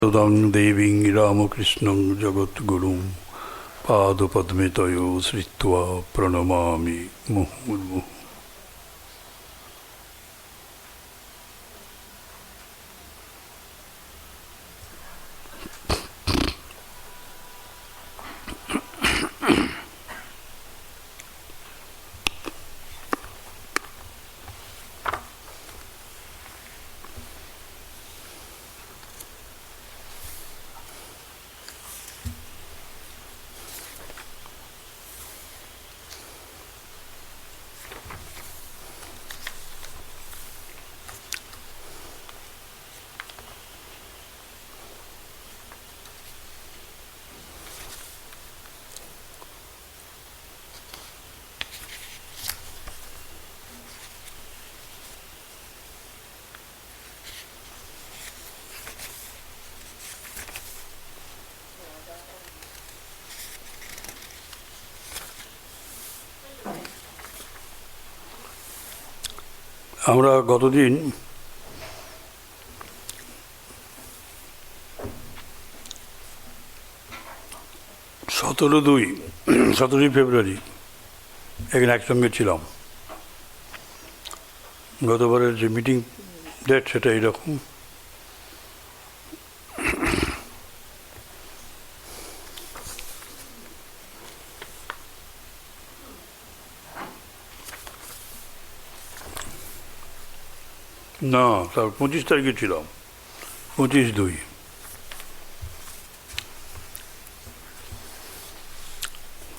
তদং দেবীং রামকৃষ্ণং জগদ্গুরুং পাদপদ্মে তয়ো শ্রিত্বা প্রণমামি মুহুর্মুহুঃ। আমরা গতদিন সতেরোই ফেব্রুয়ারি এখানে একসঙ্গে ছিলাম। গতবারের যে মিটিং ডেট সেটা এইরকম। না, তার 25 তারিখে ছিলাম, 25/2।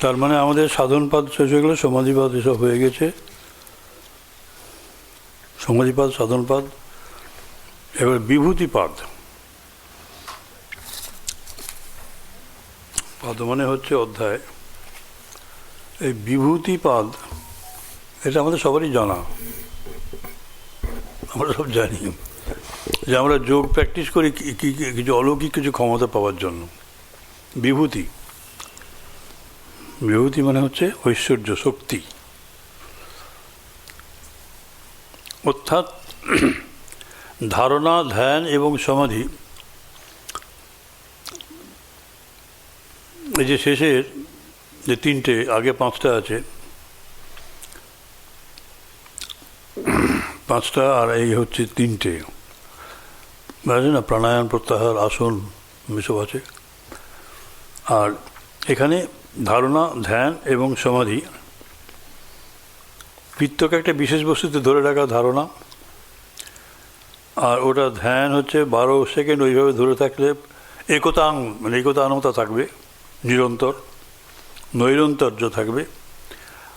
তার মানে আমাদের সাধনপাদ শেষ হয়ে গেলে সমাধিপাদ এসব হয়ে গেছে। সমাধিপাদ, সাধনপাদ, এবার বিভূতিপাদ। পাদ মানে হচ্ছে অধ্যায়। এই বিভূতিপাদ এটা আমাদের সবারই জানা, আমরা সব জানি যে আমরা যোগ প্র্যাকটিস করি কিছু অলৌকিক কিছু ক্ষমতা পাওয়ার জন্য। বিভূতি মানে হচ্ছে ঐশ্বর্য, শক্তি। অর্থাৎ ধারণা, ধ্যান এবং সমাধি, এই যে শেষের যে তিনটে, আগে 5টা আছে, 5টা আর এই হচ্ছে 3টে আছে না, প্রাণায়াম, প্রত্যাহার, আসন এসব আছে। আর এখানে ধারণা, ধ্যান এবং সমাধি, বৃত্তকে একটা বিশেষ বস্তুতে ধরে রাখা ধারণা, আর ওটা ধ্যান হচ্ছে 12 সেকেন্ড ওইভাবে ধরে থাকলে একতানতা থাকবে, নিরন্তর নৈরন্তর্য থাকবে।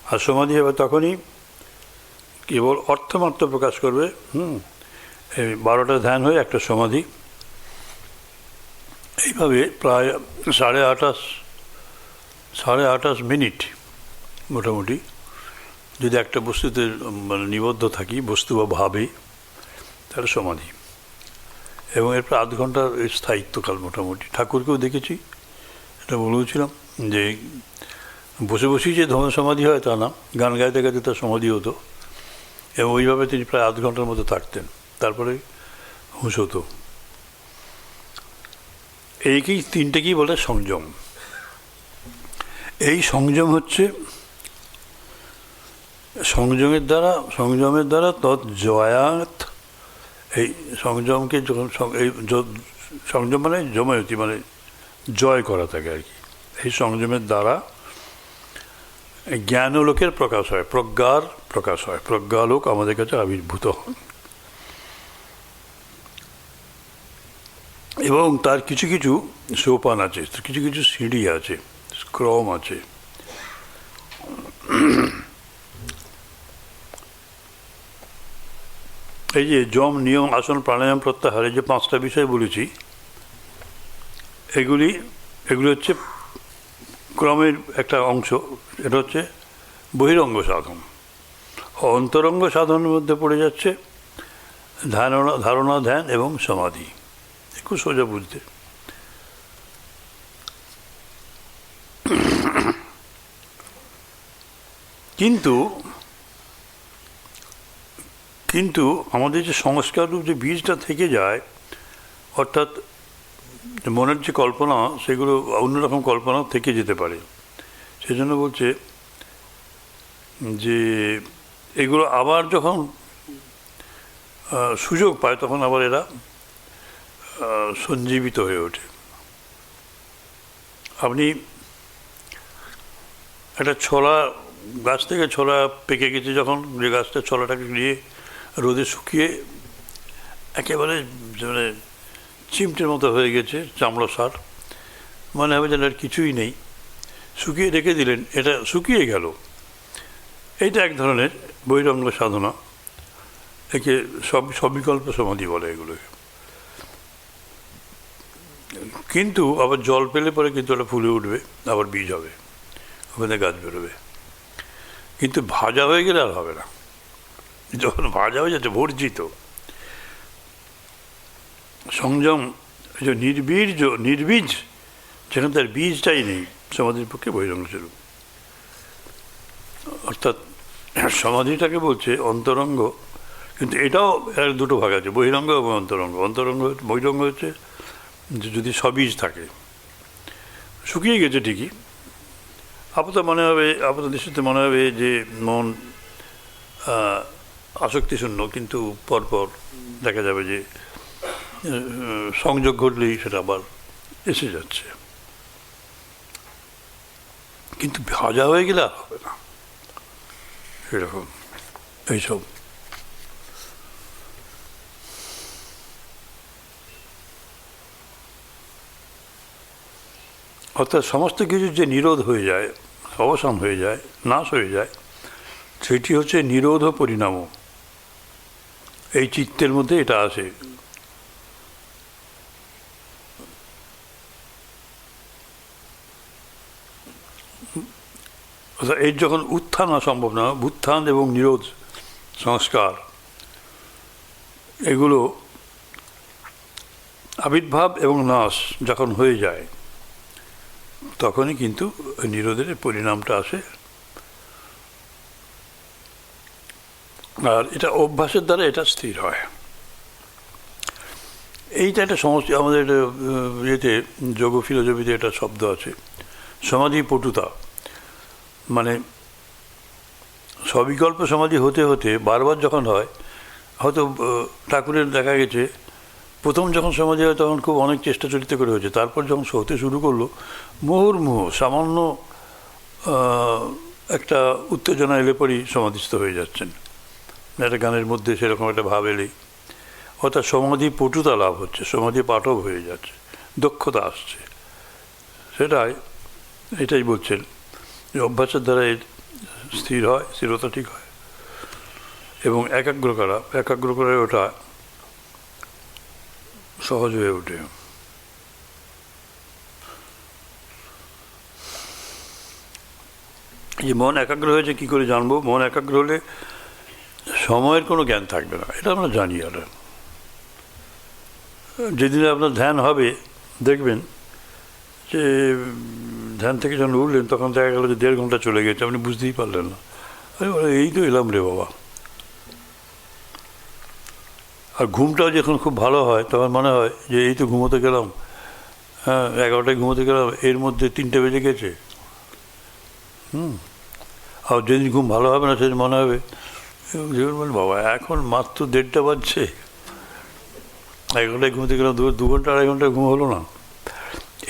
আর সমাধি হবে তখনই কেবল অর্থমাত্র প্রকাশ করবে। এই 12টা ধ্যান হয়ে একটা সমাধি। এইভাবে প্রায় 28.5 মিনিট মোটামুটি যদি একটা বস্তুতে মানে নিবদ্ধ থাকি, বস্তু বা ভাবে, তাহলে সমাধি। এবং এরপর আধ ঘন্টার স্থায়িত্বকাল মোটামুটি। ঠাকুরকেও দেখেছি, এটা বলেওছিলাম যে বসে বসেই যে ধর্ম সমাধি হয় তা না, গান গাইতে গাইতে তার সমাধি হতো। এবং ওইভাবে তিনি প্রায় আধ ঘন্টার মতো থাকতেন, তারপরে হুঁশ হতো। তিনটেকেই বলে সংযম। এই সংযম হচ্ছে সংযমের দ্বারা তৎজয়াত। এই সংযমকে যখন সংযম মানে জমায়তি, মানে জয় করা থাকে আর কি। এই সংযমের দ্বারা জ্ঞানলোকের প্রকাশ হয়, প্রজ্ঞার প্রকাশ হয়, প্রজ্ঞালোক আমাদের কাছে আবির্ভূত হন। এবং তার কিছু কিছু সোপান আছে, কিছু কিছু সিঁড়ি আছে, ক্রম আছে। এই যে যম, নিয়ম, আসন, প্রাণায়াম, প্রত্যাহার, এই যে 5টা বিষয় বলেছি, এগুলি হচ্ছে ক্রমের একটা অংশ। এটা হচ্ছে বহিরঙ্গ সাধন। অন্তরঙ্গ সাধনের মধ্যে পড়ে যাচ্ছে ধারণা, ধ্যান এবং সমাধি। খুব সোজা বুঝতে। কিন্তু কিন্তু আমাদের যে সংস্কাররূপ যে বীজটা থেকে যায়, অর্থাৎ মনের যে কল্পনা সেগুলো অন্যরকম কল্পনা থেকে যেতে পারে। সেই জন্য বলছে যে এগুলো আবার যখন সুযোগ পায় তখন আবার এরা সঞ্জীবিত হয়ে ওঠে। আপনি একটা ছোলা, গাছ থেকে ছোলা পেকে গেছে যখন, যে গাছটা ছোলাটাকে নিয়ে রোদে শুকিয়ে একেবারে মানে চিমটের মতো হয়ে গেছে, চামড়া সার, মনে হবে যেন আর কিছুই নেই, শুকিয়ে রেখে দিলেন, এটা শুকিয়ে গেল। এইটা এক ধরনের বহিরঙ্গ সাধনা, একে সবিকল্প সমাধি বলে এগুলোকে। কিন্তু আবার জল পেলে পরে কিন্তু ওটা ফুলে উঠবে, আবার বীজ হবে, ওখানে গাছ বেরোবে। কিন্তু ভাজা হয়ে গেলে আর হবে না। যখন ভাজা হয়ে যাচ্ছে, বর্জিত সংযম, যে নির্বীজ, যেখানে তার বীজটাই নেই, সমাধির পক্ষে বহিরঙ্গ স্বরূপ। অর্থাৎ সমাধিটাকে বলছে অন্তরঙ্গ, কিন্তু এটাও এর দুটো ভাগ আছে, বহিরঙ্গ এবং অন্তরঙ্গ। বহিরঙ্গ হচ্ছে যদি সবীজ থাকে, শুকিয়ে গেছে ঠিকই, আপাত দৃষ্টিতে মনে হবে যে মন আসক্তিশূন্য, কিন্তু পরপর দেখা যাবে যে সংযোগ ঘটলেই সেটা আবার এসে যাচ্ছে। কিন্তু ভাজা হয়ে গেলে আর হবে না, এরকম এইসব। অর্থাৎ সমস্ত কিছু যে নিরোধ হয়ে যায়, অবসান হয়ে যায়, নাশ হয়ে যায়, সেটি হচ্ছে নিরোধ পরিণাম। এই চিত্তের মধ্যে এটা আসে। অর্থাৎ এর যখন উত্থান সম্ভব না, উত্থান এবং নিরোধ সংস্কার, এগুলো আবির্ভাব এবং নাশ যখন হয়ে যায়, তখনই কিন্তু নিরোধের পরিণামটা আসে। আর এটা অভ্যাসের দ্বারা এটা স্থির হয়। এইটা একটা সমস্যা। আমাদের ইয়েতে যোগ ফিলোজফিতে একটা শব্দ আছে, সমাধি পটুতা। মানে সবিকল্প সমাধি হতে হতে বারবার যখন হয়, হয়তো ঠাকুরের দেখা গেছে প্রথম যখন সমাধি হয় তখন খুব অনেক চেষ্টা চরিত করে হয়েছে, তারপর যখন হতে শুরু করলো, মুহুর্মুহু সামান্য একটা উত্তেজনা এলে পরই সমাধিস্থ হয়ে যাচ্ছেন। একটা গানের মধ্যে সেরকম একটা ভাব এলেই, অর্থাৎ সমাধি পটুতা লাভ হচ্ছে, সমাধি পাঠক হয়ে যাচ্ছে, দক্ষতা আসছে। এটাই বলছেন যে অভ্যাসের দ্বারা স্থির হয়, স্থিরতা ঠিক হয়, এবং একাগ্র করা ওটা সহজ হয়ে ওঠে। যে মন একাগ্র হয়েছে কি করে জানবো? মন একাগ্র হলে সময়ের কোনো জ্ঞান থাকবে না, এটা আমরা জানি। আর যেদিন আপনার ধ্যান হবে, দেখবেন যে ধ্যান থেকে যখন উঠলেন তখন দেখা গেল যে 1.5 ঘন্টা চলে গেছে, আপনি বুঝতেই পারলেন না। এই তো এলাম রে বাবা। আর ঘুমটাও যখন খুব ভালো হয় তখন মনে হয় যে এই তো ঘুমোতে গেলাম, হ্যাঁ 11টায় ঘুমোতে গেলাম, এর মধ্যে 3টে বেজে গেছে। আর যেদিন ঘুম ভালো হবে না সেদিন মনে হবে বাবা এখন মাত্র 1:30 বাজছে, 11টায় ঘুমোতে গেলাম, 2 ঘন্টা 2.5 ঘন্টা ঘুম হলো না।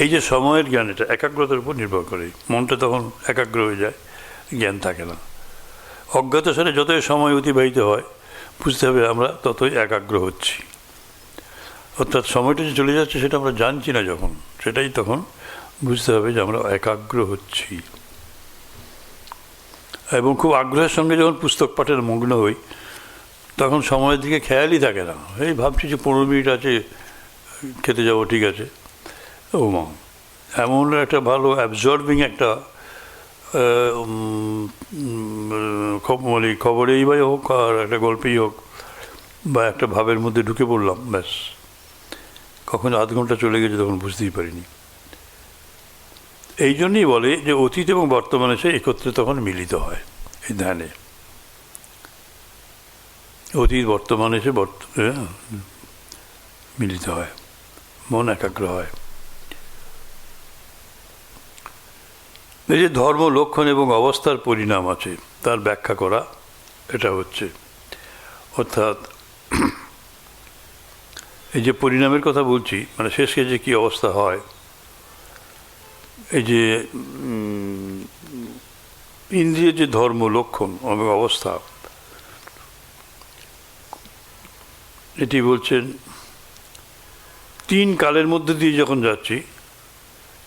এই যে সময়ের জ্ঞান, এটা একাগ্রতার উপর নির্ভর করে। মনটা তখন একাগ্র হয়ে যায়, জ্ঞান থাকে না। অজ্ঞাত সাথে যতই সময় অতিবাহিত হয়, বুঝতে হবে আমরা ততই একাগ্র হচ্ছি। অর্থাৎ সময়টা যে চলে যাচ্ছে সেটা আমরা জানছি না যখন, সেটাই তখন বুঝতে হবে যে আমরা একাগ্র হচ্ছি। এবং খুব আগ্রহের সঙ্গে যখন পুস্তক পাঠের মগ্ন হই, তখন সময়ের দিকে খেয়ালই থাকে না। এই ভাবছি যে 15 মিনিট আছে, খেতে যাব, ঠিক আছে। ও মা, এমন একটা ভালো অ্যাবজর্বিং একটা খবরেই বা হোক আর একটা গল্পেই হোক বা একটা ভাবের মধ্যে ঢুকে পড়লাম, ব্যাস কখন আধ ঘন্টা চলে গেছে তখন বুঝতেই পারিনি। এই জন্যই বলে যে অতীত এবং বর্তমানে সে একত্রে তখন মিলিত হয় এই ধ্যানে। অতীত বর্তমানে সে মিলিত হয়, মন একাগ্র হয়। এই যে ধর্ম লক্ষণ এবং অবস্থার পরিণাম আছে তার ব্যাখ্যা করা এটা হচ্ছে, অর্থাৎ এই যে পরিণামের কথা বলছি, মানে শেষে যে কী অবস্থা হয়, এই যে ইন্দ্রিয়ের যে ধর্ম লক্ষণ এবং অবস্থা, এটি বলছেন 3 কালের মধ্যে দিয়ে যখন যাচ্ছি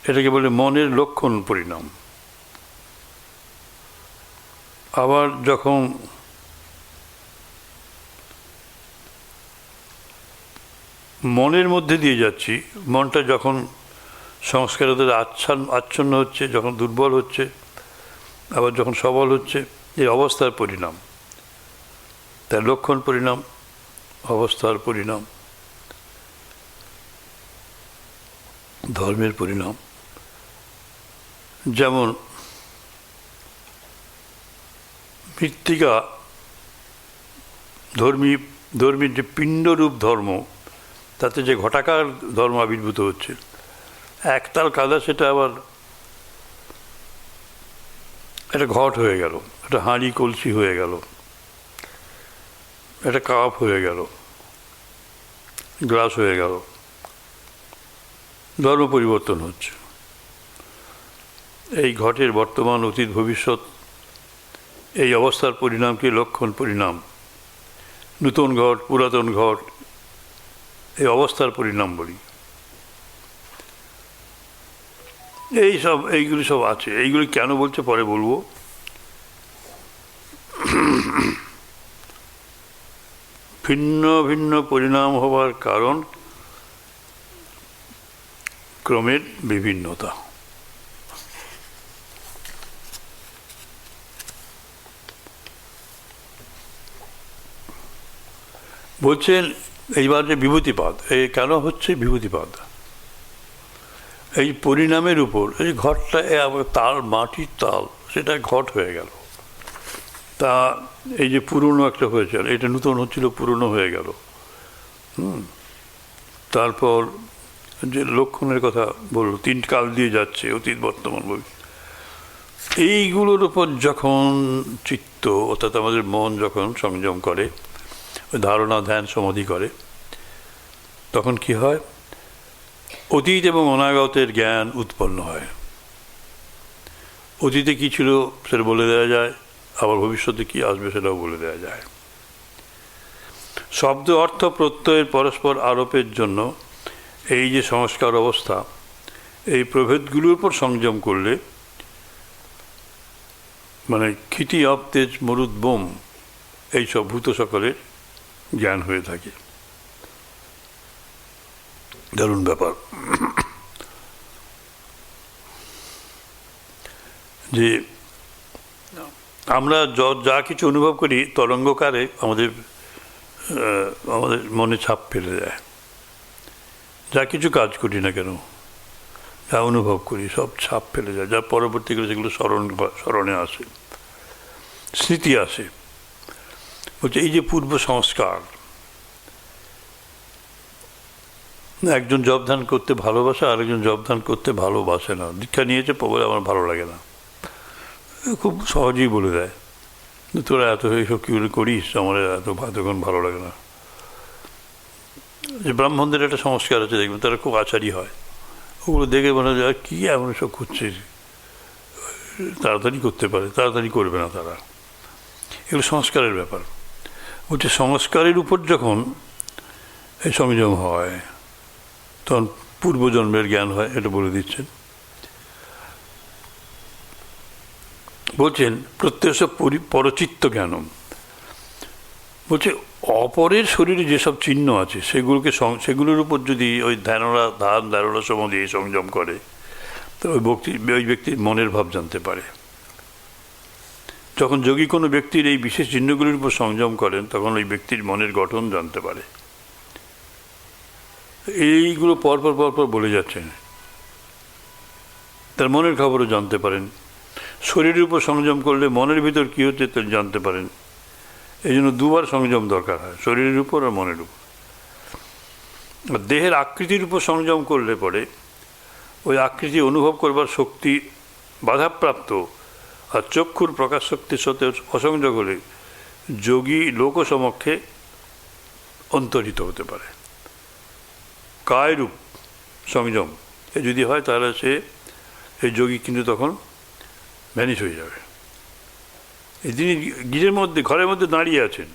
এটাকে বলে মনের লক্ষণ পরিণাম। আবার যখন মনের মধ্যে দিয়ে যাচ্ছি, মনটা যখন সংস্কারদের আচ্ছন্ন হচ্ছে, যখন দুর্বল হচ্ছে, আবার যখন সবল হচ্ছে, এই অবস্থার পরিণাম, তার লক্ষণ পরিণাম, অবস্থার পরিণাম, ধর্মের পরিণাম। যেমন মৃত্তিকা ধর্মীর যে পিণ্ডরূপ ধর্ম, তাতে যে ঘটাকার ধর্ম আবির্ভূত হচ্ছে, একতাল কাদা সেটা আবার একটা ঘট হয়ে গেল, একটা হাঁড়ি কলসি হয়ে গেল, একটা কাপ হয়ে গেল, গ্লাস হয়ে গেল, ধর্ম পরিবর্তন হচ্ছে। এই ঘটের বর্তমান অতীত ভবিষ্যৎ, এই অবস্থার পরিণামকে লক্ষণ পরিণাম, নূতন ঘট পুরাতন ঘট, এই অবস্থার পরিণাম বলি। এইগুলি সব আছে। এইগুলি কেন বলছে পরে বলবো। ভিন্ন ভিন্ন পরিণাম হওয়ার কারণ ক্রমের বিভিন্নতা। বলছেন এইবার যে বিভূতিপাদ, এই কেন হচ্ছে বিভূতিপাদ, এই পরিণামের উপর, এই ঘটটা তাল, মাটির তাল, সেটা ঘট হয়ে গেল। তা এই যে পুরনো একটা হয়েছিল, এটা নূতন হচ্ছিল, পুরনো হয়ে গেল। তারপর যে লক্ষণের কথা বললো, 3 কাল দিয়ে যাচ্ছে, অতীত বর্তমান ভবিষ্যৎ, এইগুলোর উপর যখন চিত্ত অর্থাৎ আমাদের মন যখন সংযম করে, ধারণা ধ্যান সমাধি করে, তখন কি হয়, অতীত এবং অনাগতের জ্ঞান উৎপন্ন হয়। অতীতে কী ছিল সেটা বলে দেওয়া যায়, আবার ভবিষ্যতে কী আসবে সেটাও বলে দেওয়া যায়। শব্দ অর্থ প্রত্যয়ের পরস্পর আরোপের জন্য এই যে সংস্কার অবস্থা, এই প্রভেদগুলোর উপর সংযম করলে, মানে ক্ষিতি অপ তেজ মরুদ বোম, এইসব ভূত সকলের জ্ঞান হয়ে থাকে। দারুণ ব্যাপার যে আমরা যা কিছু অনুভব করি তরঙ্গকারে আমাদের মনে ছাপ ফেলে দেয়। যা কিছু কাজ করি না কেন, যা অনুভব করি সব ছাপ ফেলে যায়, যা পরবর্তীকালে সেগুলো স্মরণে আসে, স্মৃতি আসে। বলছে এই যে পূর্ব সংস্কার, একজন জব ধ্যান করতে ভালোবাসে, আরেকজন জব ধ্যান করতে ভালোবাসে না। দীক্ষা নিয়েছে বলে আমার ভালো লাগে না, খুব সহজেই বলে দেয়, তোরা এত এইসব কী করিস, আমার এতক্ষণ ভালো লাগে না। যে ব্রাহ্মণদের একটা সংস্কার আছে, দেখবেন তারা খুব আচারী হয়, ওগুলো দেখে মনে হয় কী এমন সব করছে, তাড়াতাড়ি করতে পারে, তাড়াতাড়ি করবে না তারা, এগুলো সংস্কারের ব্যাপার। বলছে সংস্কারের উপর যখন এই সংযম হয় তখন পূর্বজন্মের জ্ঞান হয়, এটা বলে দিচ্ছেন। বলছেন প্রত্যক্ষ পরচিত্ত জ্ঞানম, বলছে অপরের শরীরে যেসব চিহ্ন আছে সেগুলোর উপর যদি ওই ধারণা সমাধি সংযম করে, তো ওই ব্যক্তির মনের ভাব জানতে পারে। যখন যোগী কোনো ব্যক্তির এই বিশেষ চিহ্নগুলির উপর সংযম করেন, তখন ওই ব্যক্তির মনের গঠন জানতে পারে। এইগুলো পরপর বলে যাচ্ছেন, তার মনের খবরও জানতে পারেন। শরীরের উপর সংযম করলে মনের ভিতর কী হচ্ছে তা জানতে পারেন। এই জন্য 2 বার সংযম দরকার হয়, শরীরের উপর আর মনের উপর। আর দেহের আকৃতির উপর সংযম করলে পরে ওই আকৃতি অনুভব করবার শক্তি বাধাপ্রাপ্ত আর চক্ষুর প্রকাশ শক্তির সাথে অসংযোগ হলে যোগী লোক সমক্ষে অন্তর্হিত হতে পারে। কায়রূপ সংযম এ যদি হয় তাহলে সে এই যোগী কিন্তু তখন ভ্যানিশ হয়ে যাবে। তিনি ঘরের মধ্যে দাঁড়িয়ে আছেন,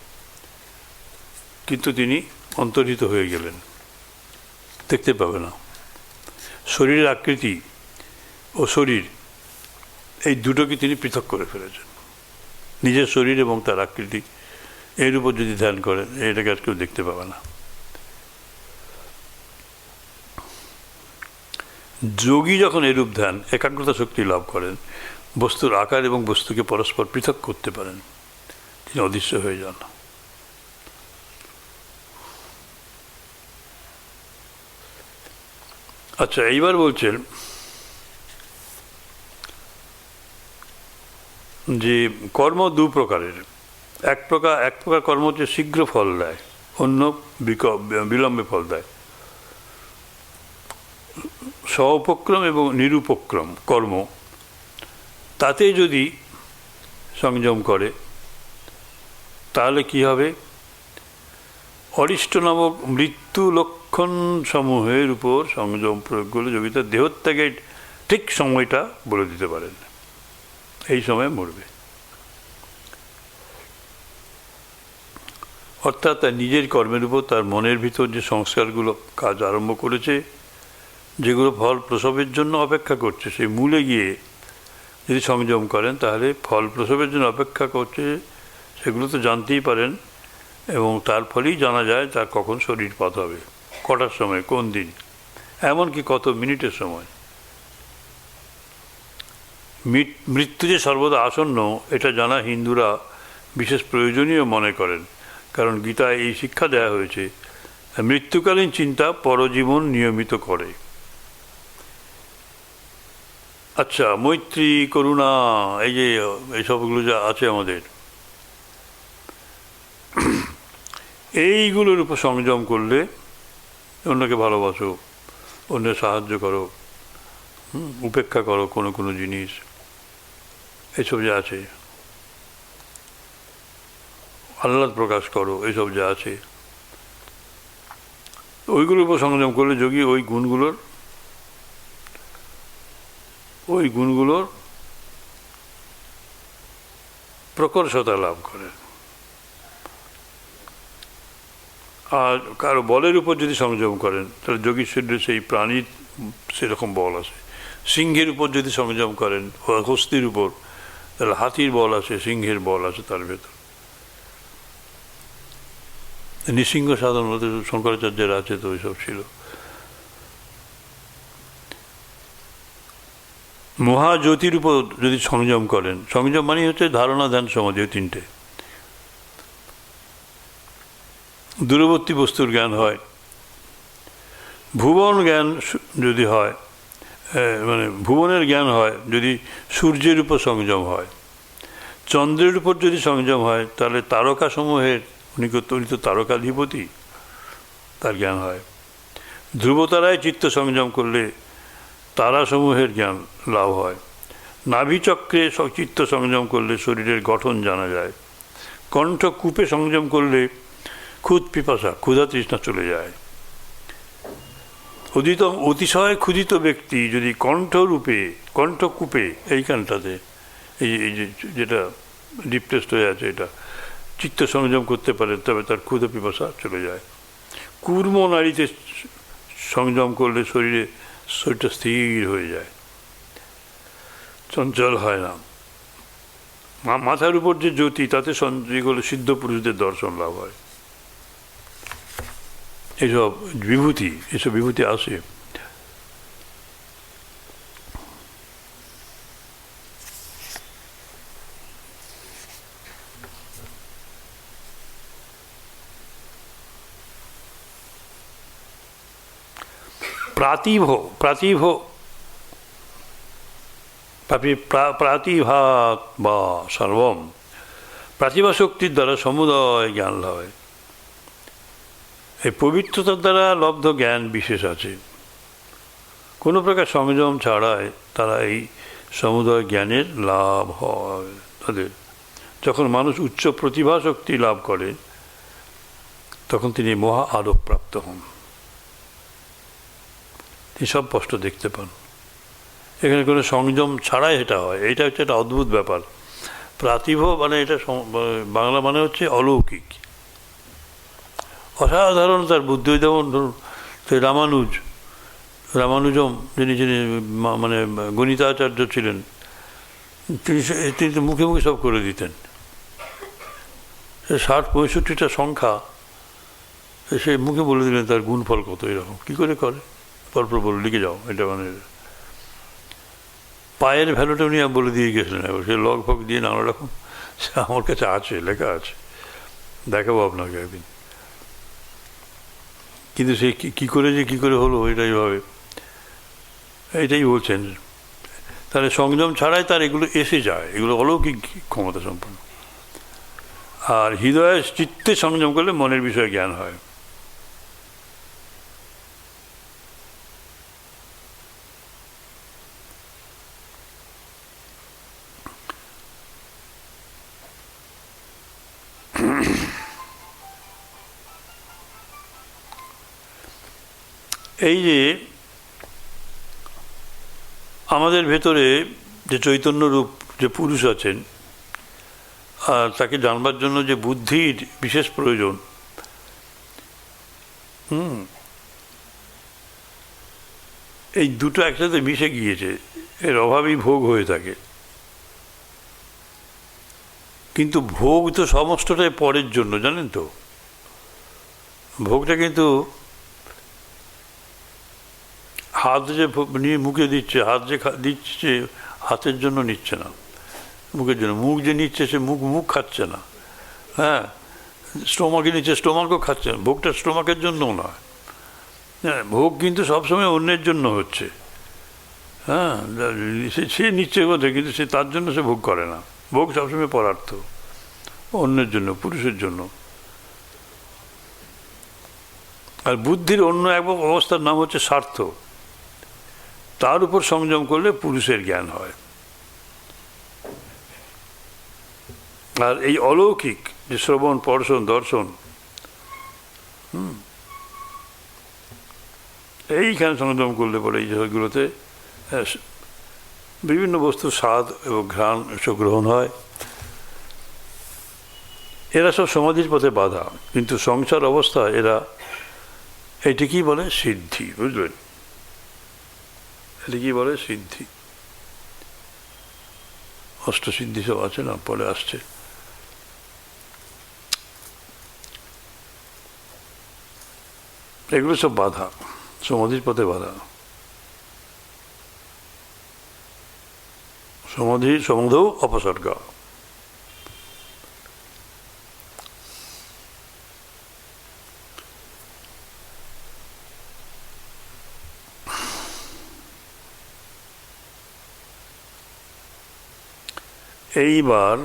কিন্তু তিনি অন্তর্হিত হয়ে গেলেন, দেখতে পাবে না। শরীরের আকৃতি ও শরীর এই দুটোকে তিনি পৃথক করে ফেলেছেন। নিজের শরীর এবং তার আকৃতি এর উপর যদি ধ্যান করেন, এটাকে আর কেউ দেখতে পাবে না। যোগী যখন এরূপ ধ্যান একাগ্রতা শক্তি লাভ করেন, বস্তুর আকার এবং বস্তুকে পরস্পর পৃথক করতে পারেন, তিনি অদৃশ্য হয়ে যান। আচ্ছা, এইবার বলছেন যে কর্ম দু প্রকারের। এক প্রকার কর্ম হচ্ছে শীঘ্র ফল দেয়, অন্য বিলম্বে ফল দেয়। স্ব-উপক্রম এবং নিরুপক্রম কর্ম, তাতে যদি সংযম করে তাহলে কি হবে? অরিষ্ট নামক মৃত্যু লক্ষণ সমূহের উপর সংযম প্রয়োগ করলে যোগী তার দেহত্যাগের ঠিক সময়টা বলে দিতে পারেন, এই সময় মরবে। অর্থাৎ তার নিজের কর্মের উপর তার মনের ভিতর যে সংস্কারগুলো কাজ আরম্ভ করেছে, যেগুলো ফল প্রসবের জন্য অপেক্ষা করছে, সেই মূলে গিয়ে যদি সংযম করেন তাহলে ফল প্রসবের জন্য অপেক্ষা করছে সেগুলো তো জানতেই পারেন, এবং তার ফলেই জানা যায় তার কখন শরীরপাত হবে, কটার সময়, কোন দিন, এমনকি কত মিনিটের সময়। মৃত্যু যে সর্বদা আসন্ন এটা জানা হিন্দুরা বিশেষ প্রয়োজনীয় মনে করেন, কারণ গীতায় এই শিক্ষা দেওয়া হয়েছে মৃত্যুকালীন চিন্তা পরজীবন নিয়মিত করে। আচ্ছা, মৈত্রী, করুণা, এই যে এইসবগুলো যা আছে আমাদের, এইগুলোর উপর সংযম করলে, অন্যকে ভালোবাসো, অন্যের সাহায্য করো, উপেক্ষা করো কোনো জিনিস, এইসব যা আছে, আহ্লাদ প্রকাশ করো, এইসব যা আছে, ওইগুলোর উপর সংযম করলে যোগী ওই গুণগুলোর প্রকর্ষতা লাভ করে। আর কারো বলের উপর যদি সংযম করেন তাহলে যোগীর শরীরে সেই প্রাণীর সেরকম বল আছে। সিংহের উপর যদি সংযম করেন, হস্তির উপর, তাহলে হাতির বল আছে, সিংহের বল আছে তার ভেতর। নৃসিংহ সাধারণত শঙ্করাচার্যের আছে, তো ওইসব ছিল। মহাজ্যোতির উপর যদি সংযম করেন, সংযম মানে হচ্ছে ধারণা, ধ্যান, সমাধি, তিনটে। দূরবর্তী বস্তুর জ্ঞান হয়, ভুবন জ্ঞান যদি হয়, মানে ভুবনের জ্ঞান হয় যদি সূর্যের উপর সংযম হয়, চন্দ্রের উপর যদি সংযম হয় তাহলে তারকাসমূহের, উনি তো তারকাধিপতি, তার জ্ঞান হয়। ধ্রুবতারায় চিত্ত সংযম করলে তারাসমূহের জ্ঞান লাভ হয়। নাভিচক্রে চিত্ত সংযম করলে শরীরের গঠন জানা যায়। কণ্ঠকূপে সংযম করলে ক্ষুধা তৃষ্ণা চলে যায়। অতিশয় ক্ষুধিত ব্যক্তি যদি কণ্ঠকূপে এইখানটাতে এই যেটা ডিপ্রেসড হয়ে আছে, এটা চিত্ত সংযম করতে পারে, তবে তার ক্ষুধা পিপাসা চলে যায়। কূর্ম নাড়িতে সংযম করলে শরীরটা স্থির হয়ে যায়, চঞ্চল হয় না। মাথার উপর যে জ্যোতি, তাতে যেগুলো সিদ্ধ পুরুষদের দর্শন লাভ হয়। এসব বিভূতি আসে। প্রাতিভাত বা সর্বম, প্রাতিভা শক্তির দ্বারা সমুদয় জ্ঞান লাভ হয়। এই পবিত্রতার দ্বারা লব্ধ জ্ঞান বিশেষ আছে। কোনো প্রকার সংযম ছাড়াই তারা এই সমুদয় জ্ঞানের লাভ হয় তাদের। যখন মানুষ উচ্চ প্রতিভা শক্তি লাভ করে তখন তিনি মহা আলোকপ্রাপ্ত হন, তিনি সব স্পষ্ট দেখতে পান। এখানে কোনো সংযম ছাড়াই এটা হয়। এটা হচ্ছে একটা অদ্ভুত ব্যাপার। প্রাতিভ মানে এটা বাংলা মানে হচ্ছে অলৌকিক, অসাধারণ তার বুদ্ধি। যেমন ধরুন রামানুজম যিনি মানে গণিতাচার্য ছিলেন, তিনি তো মুখে মুখে সব করে দিতেন। 60-65টা সংখ্যা সে মুখে বলে দিলেন তার গুণফল কত, এরকম কী করে পরপর বলে লিখে যাও এটা। মানে পায়ের ভ্যালুটা উনি বলে দিয়ে গেছিলেন, সে লগ ফগ দিয়ে নানা রকম। সে আমার কাছে আছে, লেখা আছে, দেখাবো আপনাকে একদিন। কিন্তু সে কী করে হলো এটাই বলছেন। তাহলে সংযম ছাড়াই তার এগুলো এসে যায়, এগুলো অলৌকিক ক্ষমতা সম্পন্ন। আর হৃদয়ে চিত্তে সংযম করলে মনের বিষয়ে জ্ঞান হয়। এই যে আমাদের ভেতরে যে চৈতন্যরূপ যে পুরুষ আছেন, আর তাকে জানবার জন্য যে বুদ্ধির বিশেষ প্রয়োজন, এই দুটো একসাথে মিশে গিয়েছে, এর অভাবই ভোগ হয়ে থাকে। কিন্তু ভোগ তো সমস্তটাই পরের জন্য, জানেন তো। ভোগটা কিন্তু হাত যে নিয়ে মুখে দিচ্ছে, হাত যে দিচ্ছে হাতের জন্য নিচ্ছে না, মুখের জন্য। মুখ যে নিচ্ছে সে মুখ খাচ্ছে না, হ্যাঁ। স্টোমাকে নিচ্ছে, স্টোমাকও খাচ্ছে না। ভোগটা স্টোমাকের জন্যও নয়, হ্যাঁ। ভোগ কিন্তু সবসময় অন্যের জন্য হচ্ছে, হ্যাঁ। সে নিচ্ছে বোধ, কিন্তু সে তার জন্য সে ভোগ করে না। ভোগ সবসময় পরার্থ, অন্যের জন্য, পুরুষের জন্য। আর বুদ্ধির অন্য এক অবস্থার নাম হচ্ছে স্বার্থ। তার উপর সংযম করলে পুরুষের জ্ঞান হয়। আর এই অলৌকিক যে শ্রবণ, পর্শন, দর্শন, এইখানে সংযম করলে পরে এই জগৎগুলোতে বিভিন্ন বস্তু স্বাদ এবং ঘ্রাণ এসব গ্রহণ হয়। এরা সব সমাধির পথে বাধা, কিন্তু সংসার অবস্থা এরা এটিকেই বলে সিদ্ধি, বুঝলেন। এটিকেই বলে সিদ্ধি। অষ্টসিদ্ধি সব আছে না, পরে আসছে। এগুলো সব বাধা, সমাধির পথে বাধা। সমাধৌ অপসর্গ। এইবার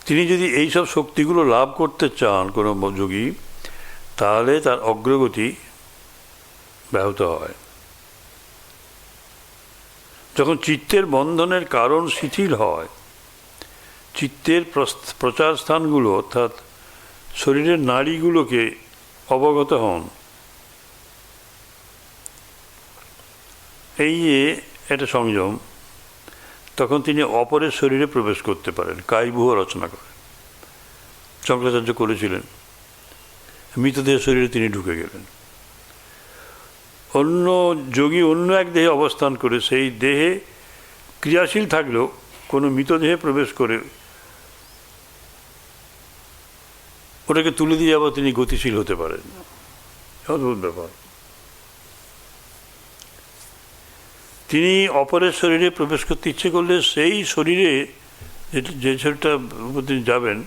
তিনি যদি এইসব শক্তিগুলো লাভ করতে চান কোনো যোগী, তাহলে তার অগ্রগতি ব্যাহত হয়। যখন চিত্তের বন্ধনের কারণ শিথিল হয়, চিত্তের প্রচার স্থানগুলো অর্থাৎ শরীরের নাড়িগুলোকে অবগত হন, এই যে একটা সংযম, তখন তিনি অপরের শরীরে প্রবেশ করতে পারেন, কায়ব্যূহ রচনা করেন। শঙ্করাচার্য করেছিলেন, মৃতদেহ শরীরে তিনি ঢুকে গেলেন। অন্য যোগী অন্য এক দেহে অবস্থান করে সেই দেহে ক্রিয়াশীল থাকলেও কোনো মৃতদেহে প্রবেশ করে ওটাকে তুলে দিয়ে আবার তিনি গতিশীল হতে পারেন। অদ্ভুত ব্যাপার। তিনি অপরের শরীরে প্রবেশ করতে ইচ্ছে করলে সেই শরীরে যে শরীরটার উপর তিনি যাবেন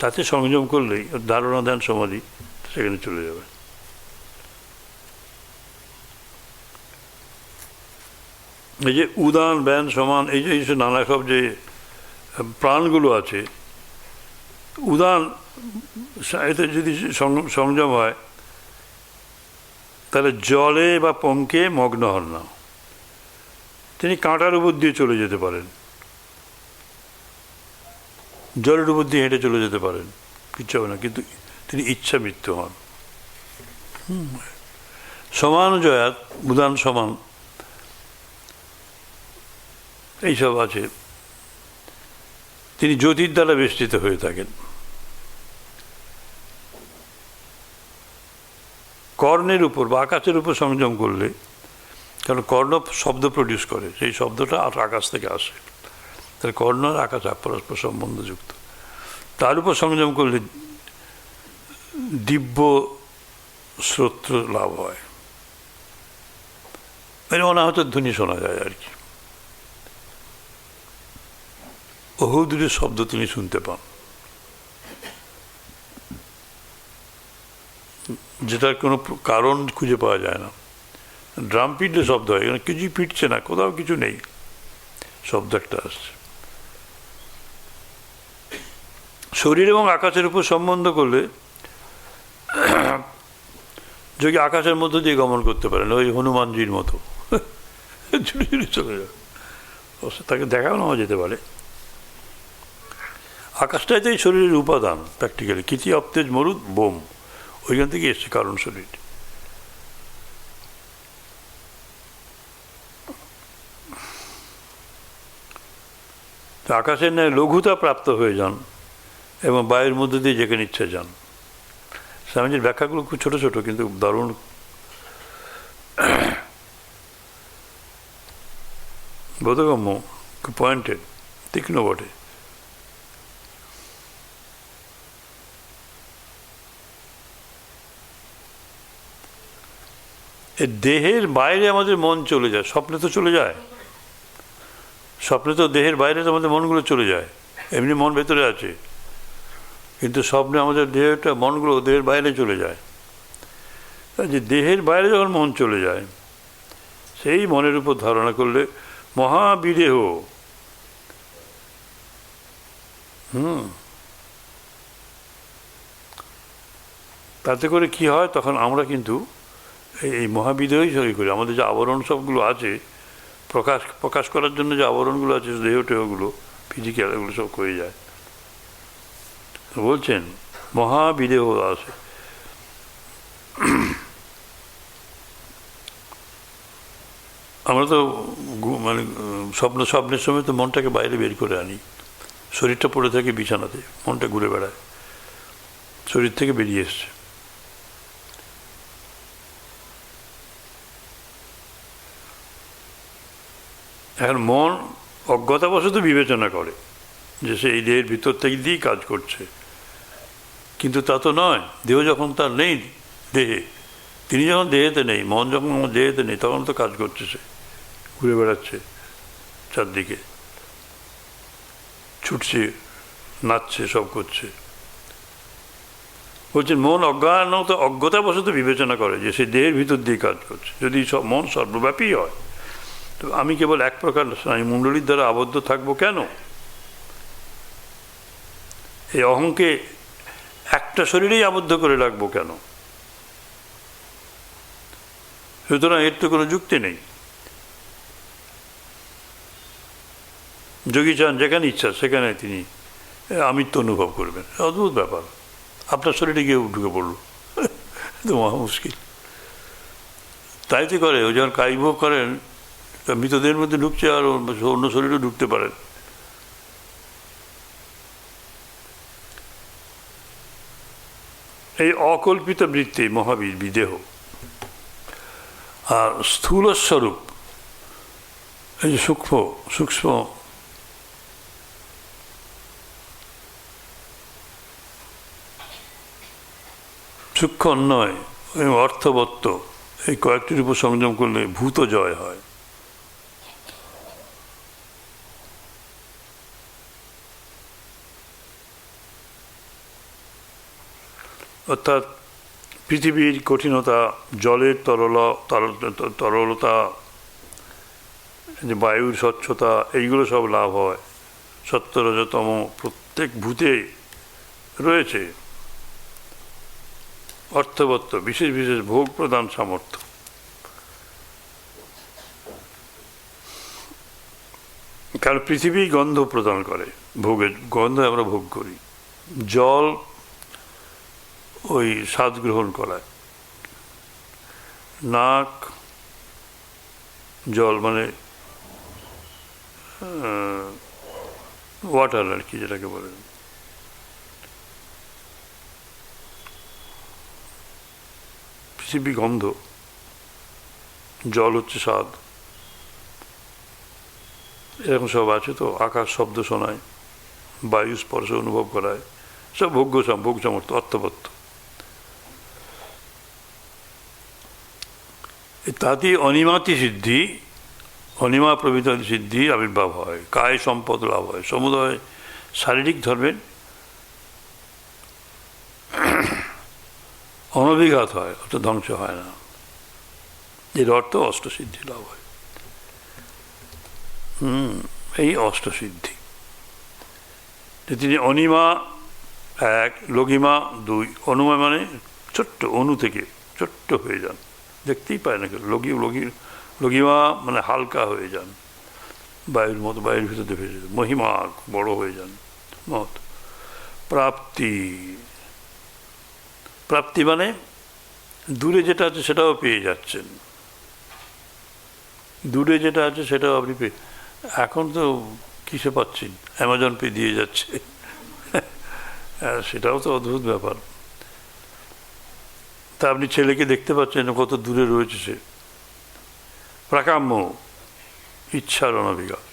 তাতে সংযম করলেই ধারণা, ধ্যান, সমাধি সেখানে চলে যাবে। এই যে উদান, ব্যান, সমান, এই যে নানা সব যে প্রাণগুলো আছে, উদান এতে যদি সংযম হয়, তাহলে জলে বা পঙ্কে মগ্ন হন না, তিনি কাঁটার উপর দিয়ে চলে যেতে পারেন, জলের উপর দিয়ে হেঁটে চলে যেতে পারেন, কিচ্ছু হবে না, কিন্তু তিনি ইচ্ছা মৃত্যু হন। সমান জয়াত উদান সমান এইসব আছে, তিনি জ্যোতির দ্বারা বেষ্টিত হয়ে থাকেন। কর্ণের উপর বা আকাশের উপর সংযম করলে, কারণ কর্ণ শব্দ প্রডিউস করে, সেই শব্দটা আকাশ থেকে আসে, তাহলে কর্ণ আর আকাশ পরস্পর সম্বন্ধযুক্ত, তার উপর সংযম করলে দিব্য শ্রোত্র লাভ হয়, মানে অনাহত ধ্বনি শোনা যায় আর কি, বহুদূরের শব্দ তিনি শুনতে পান, যেটার কোনো কারণ খুঁজে পাওয়া যায় না। ড্রাম পিটলে শব্দ হয়, এখানে কিছুই পিটছে না, কোথাও কিছু নেই, শব্দ একটা আসছে। শরীর এবং আকাশের উপর সম্বন্ধ করলে যোগী আকাশের মধ্য দিয়ে গমন করতে পারেন, ওই হনুমানজির মতো ঝুড়ি ঝুড়ি চলে যাবে, তাকে দেখানো যেতে পারে। আকাশটাই তো এই শরীরের উপাদান, প্র্যাকটিক্যালি কিতি অপ্তেজ মরুদ বোম, ওইখান থেকে এসছে কারণ শরীর। আকাশের ন্যায় লঘুতা প্রাপ্ত হয়ে যান এবং বায়ুর মধ্যে দিয়ে যেখানে ইচ্ছে যান। স্বামীজির ব্যাখ্যাগুলো খুব ছোট ছোট কিন্তু দারুণ, বোধগম্য, খুব পয়েন্টেড, তীক্ষ্ণ বটে। দেহের বাইরে আমাদের মন চলে যায়, স্বপ্নে তো চলে যায়, স্বপ্নে তো দেহের বাইরে তো আমাদের মনগুলো চলে যায়, এমনি মন ভেতরে আছে, কিন্তু স্বপ্নে আমাদের দেহটা মনগুলো দেহের বাইরে চলে যায়। যে দেহের বাইরে যখন মন চলে যায়, সেই মনের উপর ধারণা করলে মহাবিদেহ, তাতে করে কি হয়, তখন আমরা কিন্তু এই মহাবিদেহই সরি করি। আমাদের যে আবরণ সবগুলো আছে, প্রকাশ করার জন্য যে আবরণগুলো আছে, দেহ টেহগুলো ফিজিক্যাল, এগুলো সব হয়ে যায়। বলছেন মহাবিদেহ আছে। আমরা তো মানে স্বপ্নের সময় তো মনটাকে বাইরে বের করে আনি, শরীরটা পড়ে থাকে বিছানাতে, মনটা ঘুরে বেড়ায়, শরীর থেকে বেরিয়ে এসছে। এখন মন অজ্ঞতাবশত বিবেচনা করে যে সে এই দেহের ভিতর থেকে দিয়েই কাজ করছে, কিন্তু তা তো নয়। দেহ যখন তার নেই দেহে, তিনি যখন দেহেতে নেই, মন যখন আমার দেহেতে নেই, তখন তো কাজ করছে, সে ঘুরে বেড়াচ্ছে চারদিকে, ছুটছে, নাচছে, সব করছে। বলছেন মন অজ্ঞতাবশত বিবেচনা করে যে সে দেহের ভিতর দিয়ে কাজ করছে। যদি মন সর্বব্যাপী হয়, তো আমি কেবল এক প্রকার স্নায়ুমণ্ডলীর দ্বারা আবদ্ধ থাকবো কেন? এই অহংকে একটা শরীরেই আবদ্ধ করে রাখবো কেন? সুতরাং এর তো কোনো যুক্তি নেই। যোগী চান যেখানে ইচ্ছা সেখানে তিনি আমিত্ব অনুভব করবেন, অদ্ভুত ব্যাপার। আপনার শরীরে গিয়ে ঢুকে পড়ল, তো মহা মুশকিল। তাই তো করে, ওই যখন কায়ভোগ করেন, মৃতদেহের মধ্যে ঢুকছে, আর অন্য শরীরেও ঢুকতে পারেন। এই অকল্পিত বৃত্তি মহাবীর বিদেহ। আর স্থূল স্বরূপ, এই যে সূক্ষ্ম সূক্ষ্ম অন্যয় এবং অর্থবত্ত, এই কয়েকটির উপর সংযম করলে ভূত জয় হয়। অর্থাৎ পৃথিবীর কঠিনতা, জলের তরলতা, যে বায়ুর স্বচ্ছতা, এইগুলো সব লাভ হয়। সত্য রজতম প্রত্যেক ভূতে রয়েছে, অর্থবত্ত, বিশেষ বিশেষ ভোগ প্রদান সামর্থ্য। কারণ পৃথিবী গন্ধ প্রদান করে, ভোগের গন্ধ আমরা ভোগ করি। জল ওই স্বাদ গ্রহণ করায়। নাক, জল মানে ওয়াটার আর কি, যেটাকে বলে। পৃথিবী গন্ধ, জল হচ্ছে স্বাদ, এরকম সব আছে। তো আকাশ শব্দ শোনায়, বায়ু স্পর্শ অনুভব করায়, সব ভোগ সামর্থ্য, অর্থবত্ত। তাতে অনিমাতি সিদ্ধি, অনিমা প্রভৃতি সিদ্ধি আবির্ভাব হয়, কায় সম্পদ লাভ হয়, সমুদয় শারীরিক ধর্মের অনভিঘাত হয়, অর্থাৎ ধ্বংস হয় না। এর অর্থ অষ্টসিদ্ধি লাভ হয়। এই অষ্টসিদ্ধি, তিনি অনিমা 1, লঘিমা 2। অনুমা মানে ছোট্ট, অনু থেকে ছোট্ট হয়ে যান, দেখতেই পায় না কেউ। লঘিমা মানে হালকা হয়ে যান, বায়ুর মতো, বায়ুর ভিতরে ভেসে যান। মহিমা বড় হয়ে যান, মত। প্রাপ্তি, প্রাপ্তি মানে দূরে যেটা আছে সেটাও পেয়ে যাচ্ছেন। দূরে যেটা আছে সেটাও আপনি পেয়ে, এখন তো কিসে পাচ্ছেন, অ্যামাজন পে দিয়ে যাচ্ছে, সেটাও তো অদ্ভুত ব্যাপার। তা আপনি ছেলেকে দেখতে পাচ্ছেন কত দূরে রয়েছে সে। প্রাকাম্য, ইচ্ছার অনভিঘাত,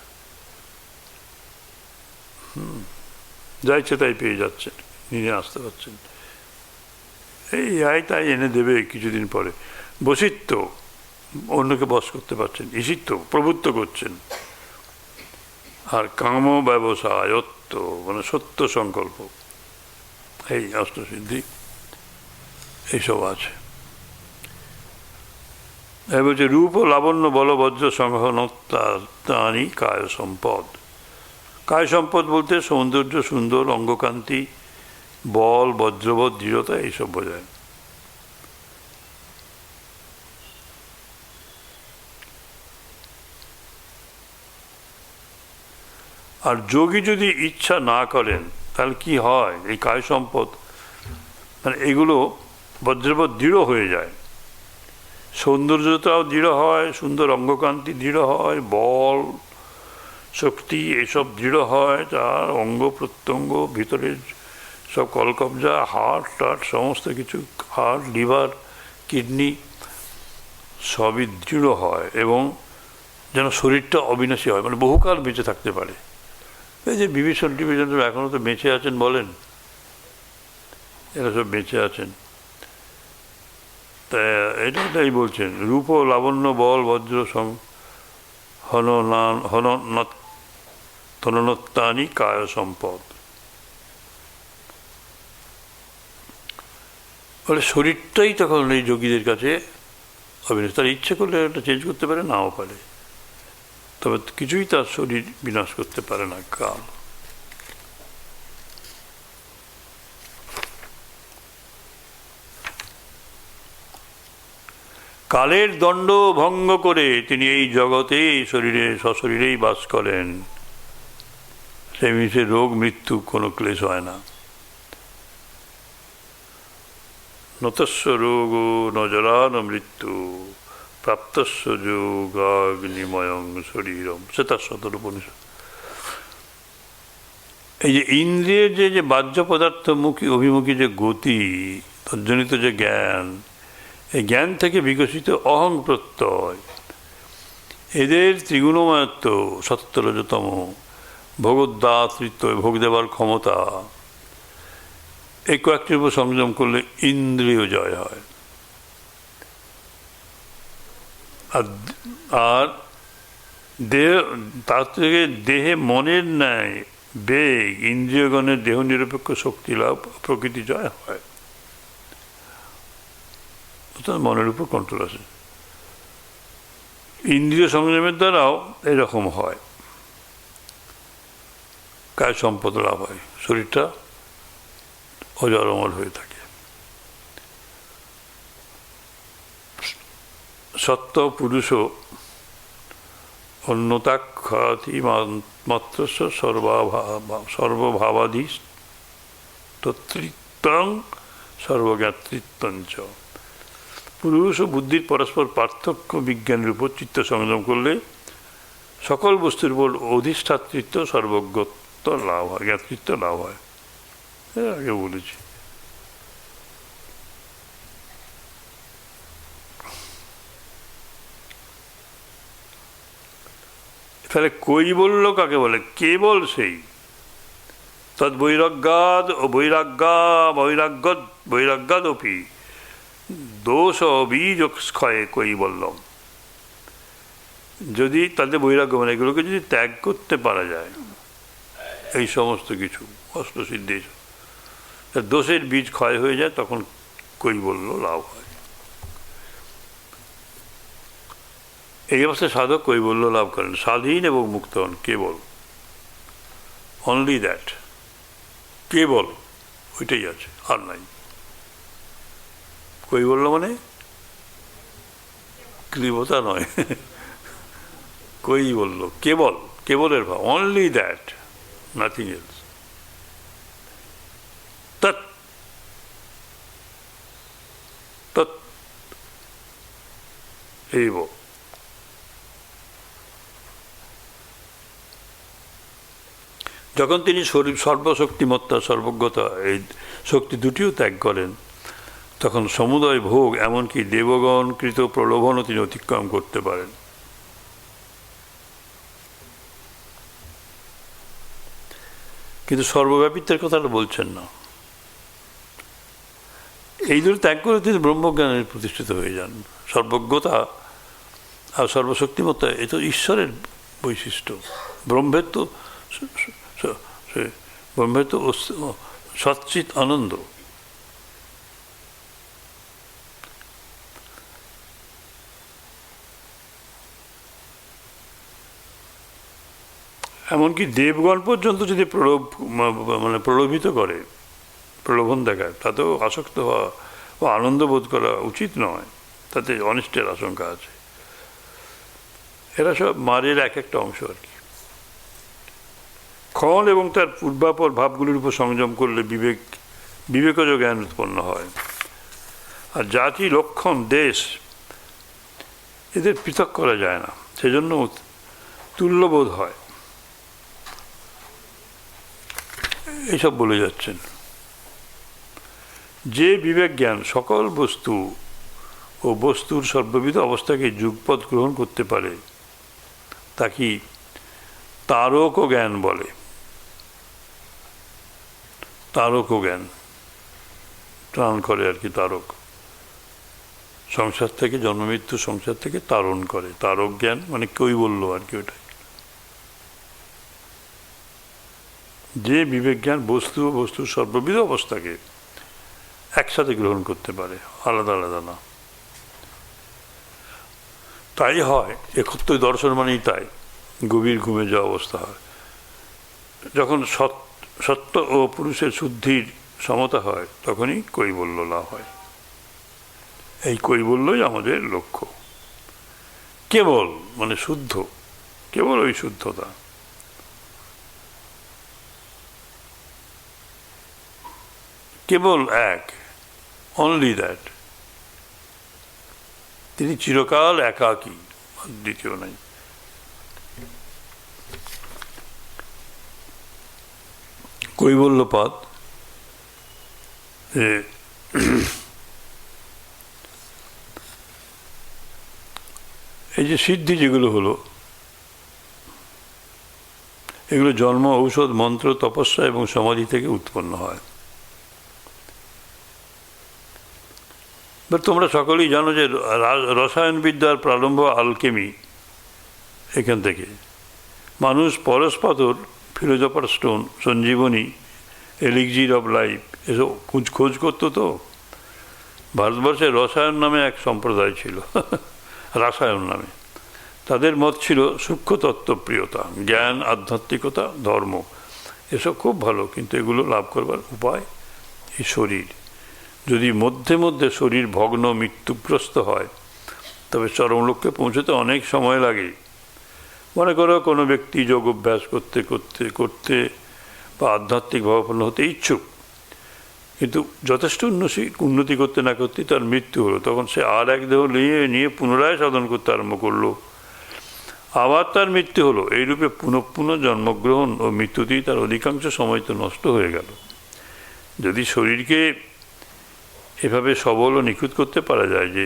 যা ইচ্ছে তাই পেয়ে যাচ্ছেন, নিয়ে আসতে পারছেন। এই আয় তাই এনে দেবে কিছুদিন পরে। বশিত্ব, অন্যকে বশ করতে পারছেন। ঈশিত্ব, প্রভুত্ব করছেন। আর কাম ব্যবসায়ত্ব মানে সত্য সংকল্প, এই অষ্টসিদ্ধি এইসব আছে। এ বলছে রূপ ও লাবণ্য বল বজ্র সংহনতানি কায় সম্পদ। কায় সম্পদ বলতে সৌন্দর্য, সুন্দর অঙ্গকান্তি, বল, বজ্রবৎ, দৃঢ়তা এইসব বোঝায়। আর যোগী যদি ইচ্ছা না করেন তাহলে কি হয়, এই কায় সম্পদ মানে এগুলো বজ্রবৎ দৃঢ় হয়ে যায়। সৌন্দর্যতাও দৃঢ় হয়, সুন্দর অঙ্গকান্তি দৃঢ় হয়, বল শক্তি এসব দৃঢ় হয়, তার অঙ্গ প্রত্যঙ্গ ভিতরের সব কলকবজা, হার্ট টার্ট সমস্ত কিছু, হার্ট, লিভার, কিডনি সবই দৃঢ় হয়, এবং যেন শরীরটা অবিনাশী হয়, মানে বহুকাল বেঁচে থাকতে পারে। এই যে বিভীষণ টিভীষণ এখনও তো বেঁচে আছেন বলেন, এরা সব বেঁচে আছেন। তা এটাই বলছেন, রূপ লাবণ্য বল বজ্র হননত্তানি কায় সম্পদ। বলে শরীরটাই তখন এই যোগীদের কাছে অবিনাশ। তার ইচ্ছে করলে এটা চেঞ্জ করতে পারে, নাও পারে, তবে কিছুই তার শরীর বিনাশ করতে পারে না কাল। কালের দণ্ড ভঙ্গ করে তিনি এই জগতে শরীরে সশরীরেই বাস করেন। সে মিশে রোগ মৃত্যু কোনো ক্লেশ হয় না। নতস্য রোগ নজরা ন মৃত্যু প্রাপ্তস্য যোগাগ্নিময়ং শরীরম। সে তার 17 উপনিষদ। এই যে ইন্দ্রিয়ের যে বাহ্য পদার্থমুখী অভিমুখী যে গতি, তজ্জনিত যে জ্ঞান, এই জ্ঞান থেকে বিকশিত অহং প্রত্যয়, এদের ত্রিগুণময়ত্ব, সত্য রজতম, ভোগদাতৃত্ব, ভোগ দেবার ক্ষমতা, এই কয়েকটির উপর সংযম করলে ইন্দ্রিয় জয় হয়। আর দেহ, তার থেকে দেহে মনের ন্যায় বেগ, ইন্দ্রিয়গণের দেহ নিরপেক্ষ শক্তি লাভ, প্রকৃতি জয় হয়। অর্থাৎ মনের উপর কন্ট্রোল আছে। ইন্দ্রিয় সংযমের দ্বারাও এরকম হয়, কায় সম্পদ লাভ হয়, শরীরটা অজর অমর হয়ে থাকে। সত্য পুরুষ অন্যতাখ্যাতি মাত্র সর্বভাবাধি তৃত্বং সর্বজ্ঞাতৃত্বঞ্চ। পুরুষ ও বুদ্ধির পরস্পর পার্থক্য বিজ্ঞানের উপর চিত্ত সংযম করলে সকল বস্তুর উপর অধিষ্ঠাতৃত্ব সর্বজ্ঞত্ব লাভ হয়, জ্ঞাতৃত্ব লাভ হয়। আগে বলেছি। তাহলে কৈবল্য কাকে বলে? কেবল সেই তৎ বৈরাগ্যাদ ও বৈরাগ্যাদপি দোষ বীজ ক্ষয়ে কৈবল্যম। যদি তাদের বৈরাগ্য মানে এগুলোকে যদি ত্যাগ করতে পারা যায়, এই সমস্ত কিছু অষ্টসিদ্ধি দোষের বীজ ক্ষয় হয়ে যায়, তখন কৈবল্য লাভ হয়। এই অবস্থায় সাধক কৈবল্য লাভ করেন, স্বাধীন এবং মুক্ত হন। কেবল, অনলি দ্যাট, কেবল ওইটাই আছে, আর নাই। কৈবল্য মানে ক্লীবতা নয়, কৈবল্য কেবল, কেবলের ভাব, অনলি দ্যাট, নাথিং এলস। তৎ তৎ এইব। যখন তিনি সর্বশক্তিমত্তা, সর্বজ্ঞতা, এই শক্তি দুটিও ত্যাগ করেন, তখন সমুদয় ভোগ, এমনকি দেবগণ কৃত প্রলোভনও তিনি অতিক্রম করতে পারেন। কিন্তু সর্বব্যাপিত্বের কথাটা বলছেন না। এই দুটো ত্যাগ করে তিনি ব্রহ্মজ্ঞানে প্রতিষ্ঠিত হয়ে যান। সর্বজ্ঞতা আর সর্বশক্তিমত্তা এ তো ঈশ্বরের বৈশিষ্ট্য। ব্রহ্মের তো সচ্চিৎ আনন্দ। এমনকি দেবগণ পর্যন্ত যদি প্রলোভিত করে, প্রলোভন দেখায়, তাতেও আসক্ত হওয়া বা আনন্দ বোধ করা উচিত নয়, তাতে অনিষ্টের আশঙ্কা আছে। এরা সব মারের এক একটা অংশ আর কি। ক্ষণ এবং তার পূর্বাপর ভাবগুলির উপর সংযম করলে বিবেকজ জ্ঞান উৎপন্ন হয়। আর জাতি, লক্ষণ, দেশ এদের পৃথক করা যায় না, সেজন্য তুল্যবোধ হয়। এইসব বলে যাচ্ছেন। যে বিবেক জ্ঞান সকল বস্তু ও বস্তুর সর্ববিধ অবস্থাকে যুগপৎ গ্রহণ করতে পারে, তাকে তারক জ্ঞান বলে। তারক জ্ঞান, ত্রাণ করে আর কি, তারক। সংসার থেকে, জন্মমৃত্যু সংসার থেকে তারণ করে। তারক জ্ঞান মানে কৈবল্য আর কি ওটাই। যে বিবেক জ্ঞান বস্তু ও বস্তুর সর্ববিধ অবস্থাকে একসাথে গ্রহণ করতে পারে, আলাদা আলাদা না। তাই হয় একত্র দর্শন মানেই তাই গভীর ঘুমে যাওয়া অবস্থা হয়। যখন সত্য ও পুরুষের শুদ্ধির সমতা হয়, তখনই কৈবল্য লাভ হয়। এই কৈবল্যই আমাদের লক্ষ্য। কেবল মানে শুদ্ধ, কেবল ওই শুদ্ধতা। কেবল এক, অনলি দ্যাট। তিনি চিরকাল একাকী, দ্বিতীয় নাই। কৈবল্যপাদ এই যে সিদ্ধি যেগুলো হলো, এগুলো জন্ম, ঔষধ, মন্ত্র, তপস্যা এবং সমাধি থেকে উৎপন্ন হয়। তোমরা সকলেই জানো যে রসায়নবিদ্যার প্রারম্ভ আলকেমি এখান থেকে। মানুষ পরশপাথর, ফিলোজফার স্টোন, সঞ্জীবনী, এলিক্সির অফ লাইফ এসব খোঁজ করতো। তো ভারতবর্ষে রসায়ন নামে এক সম্প্রদায় ছিল, রাসায়ন নামে। তাদের মত ছিল সূক্ষ্মতত্ত্বপ্রিয়তা, জ্ঞান, আধ্যাত্মিকতা, ধর্ম এসব খুব ভালো, কিন্তু এগুলো লাভ করবার উপায় এই শরীর। যদি মধ্যে মধ্যে শরীর ভগ্ন, মৃত্যুগ্রস্ত হয়, তবে চরম লক্ষ্যে পৌঁছতে অনেক সময় লাগে। মনে করো কোনো ব্যক্তি যোগ অভ্যাস করতে করতে করতে বা আধ্যাত্মিক ভাবাপন্ন হতে ইচ্ছুক, কিন্তু যথেষ্ট উন্নতি করতে না করতে তার মৃত্যু হলো। তখন সে আর এক দেহ নিয়ে পুনরায় সাধন করতে আরম্ভ করলো, আবার তার মৃত্যু হলো। এইরূপে পুনঃ পুনঃ জন্মগ্রহণ ও মৃত্যুতেই তার অধিকাংশ সময় তো নষ্ট হয়ে গেল। যদি শরীরকে এভাবে সবল ও নিখুঁত করতে পারা যায় যে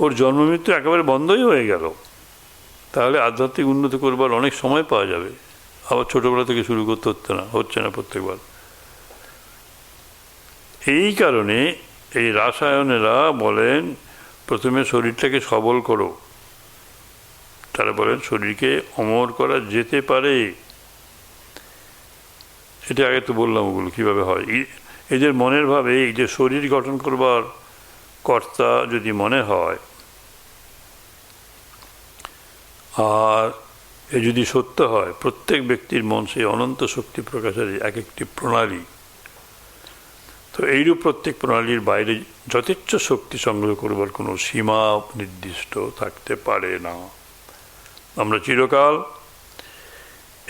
ওর জন্ম মৃত্যু একেবারে বন্ধই হয়ে গেল, তাহলে আধ্যাত্মিক উন্নতি করবার অনেক সময় পাওয়া যাবে। আবার ছোটোবেলা থেকে শুরু করতে হচ্ছে না প্রত্যেকবার। এই কারণে এই রাসায়নেরা বলেন প্রথমে শরীরটাকে সবল করো। তারা বলেন শরীরকে অমর করা যেতে পারে। এটা আগে তো বললাম ওগুলো কীভাবে হয়। এদের মনের ভাবে এই যে শরীর গঠন করবার কর্তা যদি মনে হয়, আর এ যদি সত্য হয় প্রত্যেক ব্যক্তির মন সেই অনন্ত শক্তি প্রকাশের এক একটি প্রণালী, তো এইরূপ প্রত্যেক প্রণালীর বাইরে যথেচ্ছ শক্তি সংগ্রহ করবার কোনো সীমা নির্দিষ্ট থাকতে পারে না। আমরা চিরকাল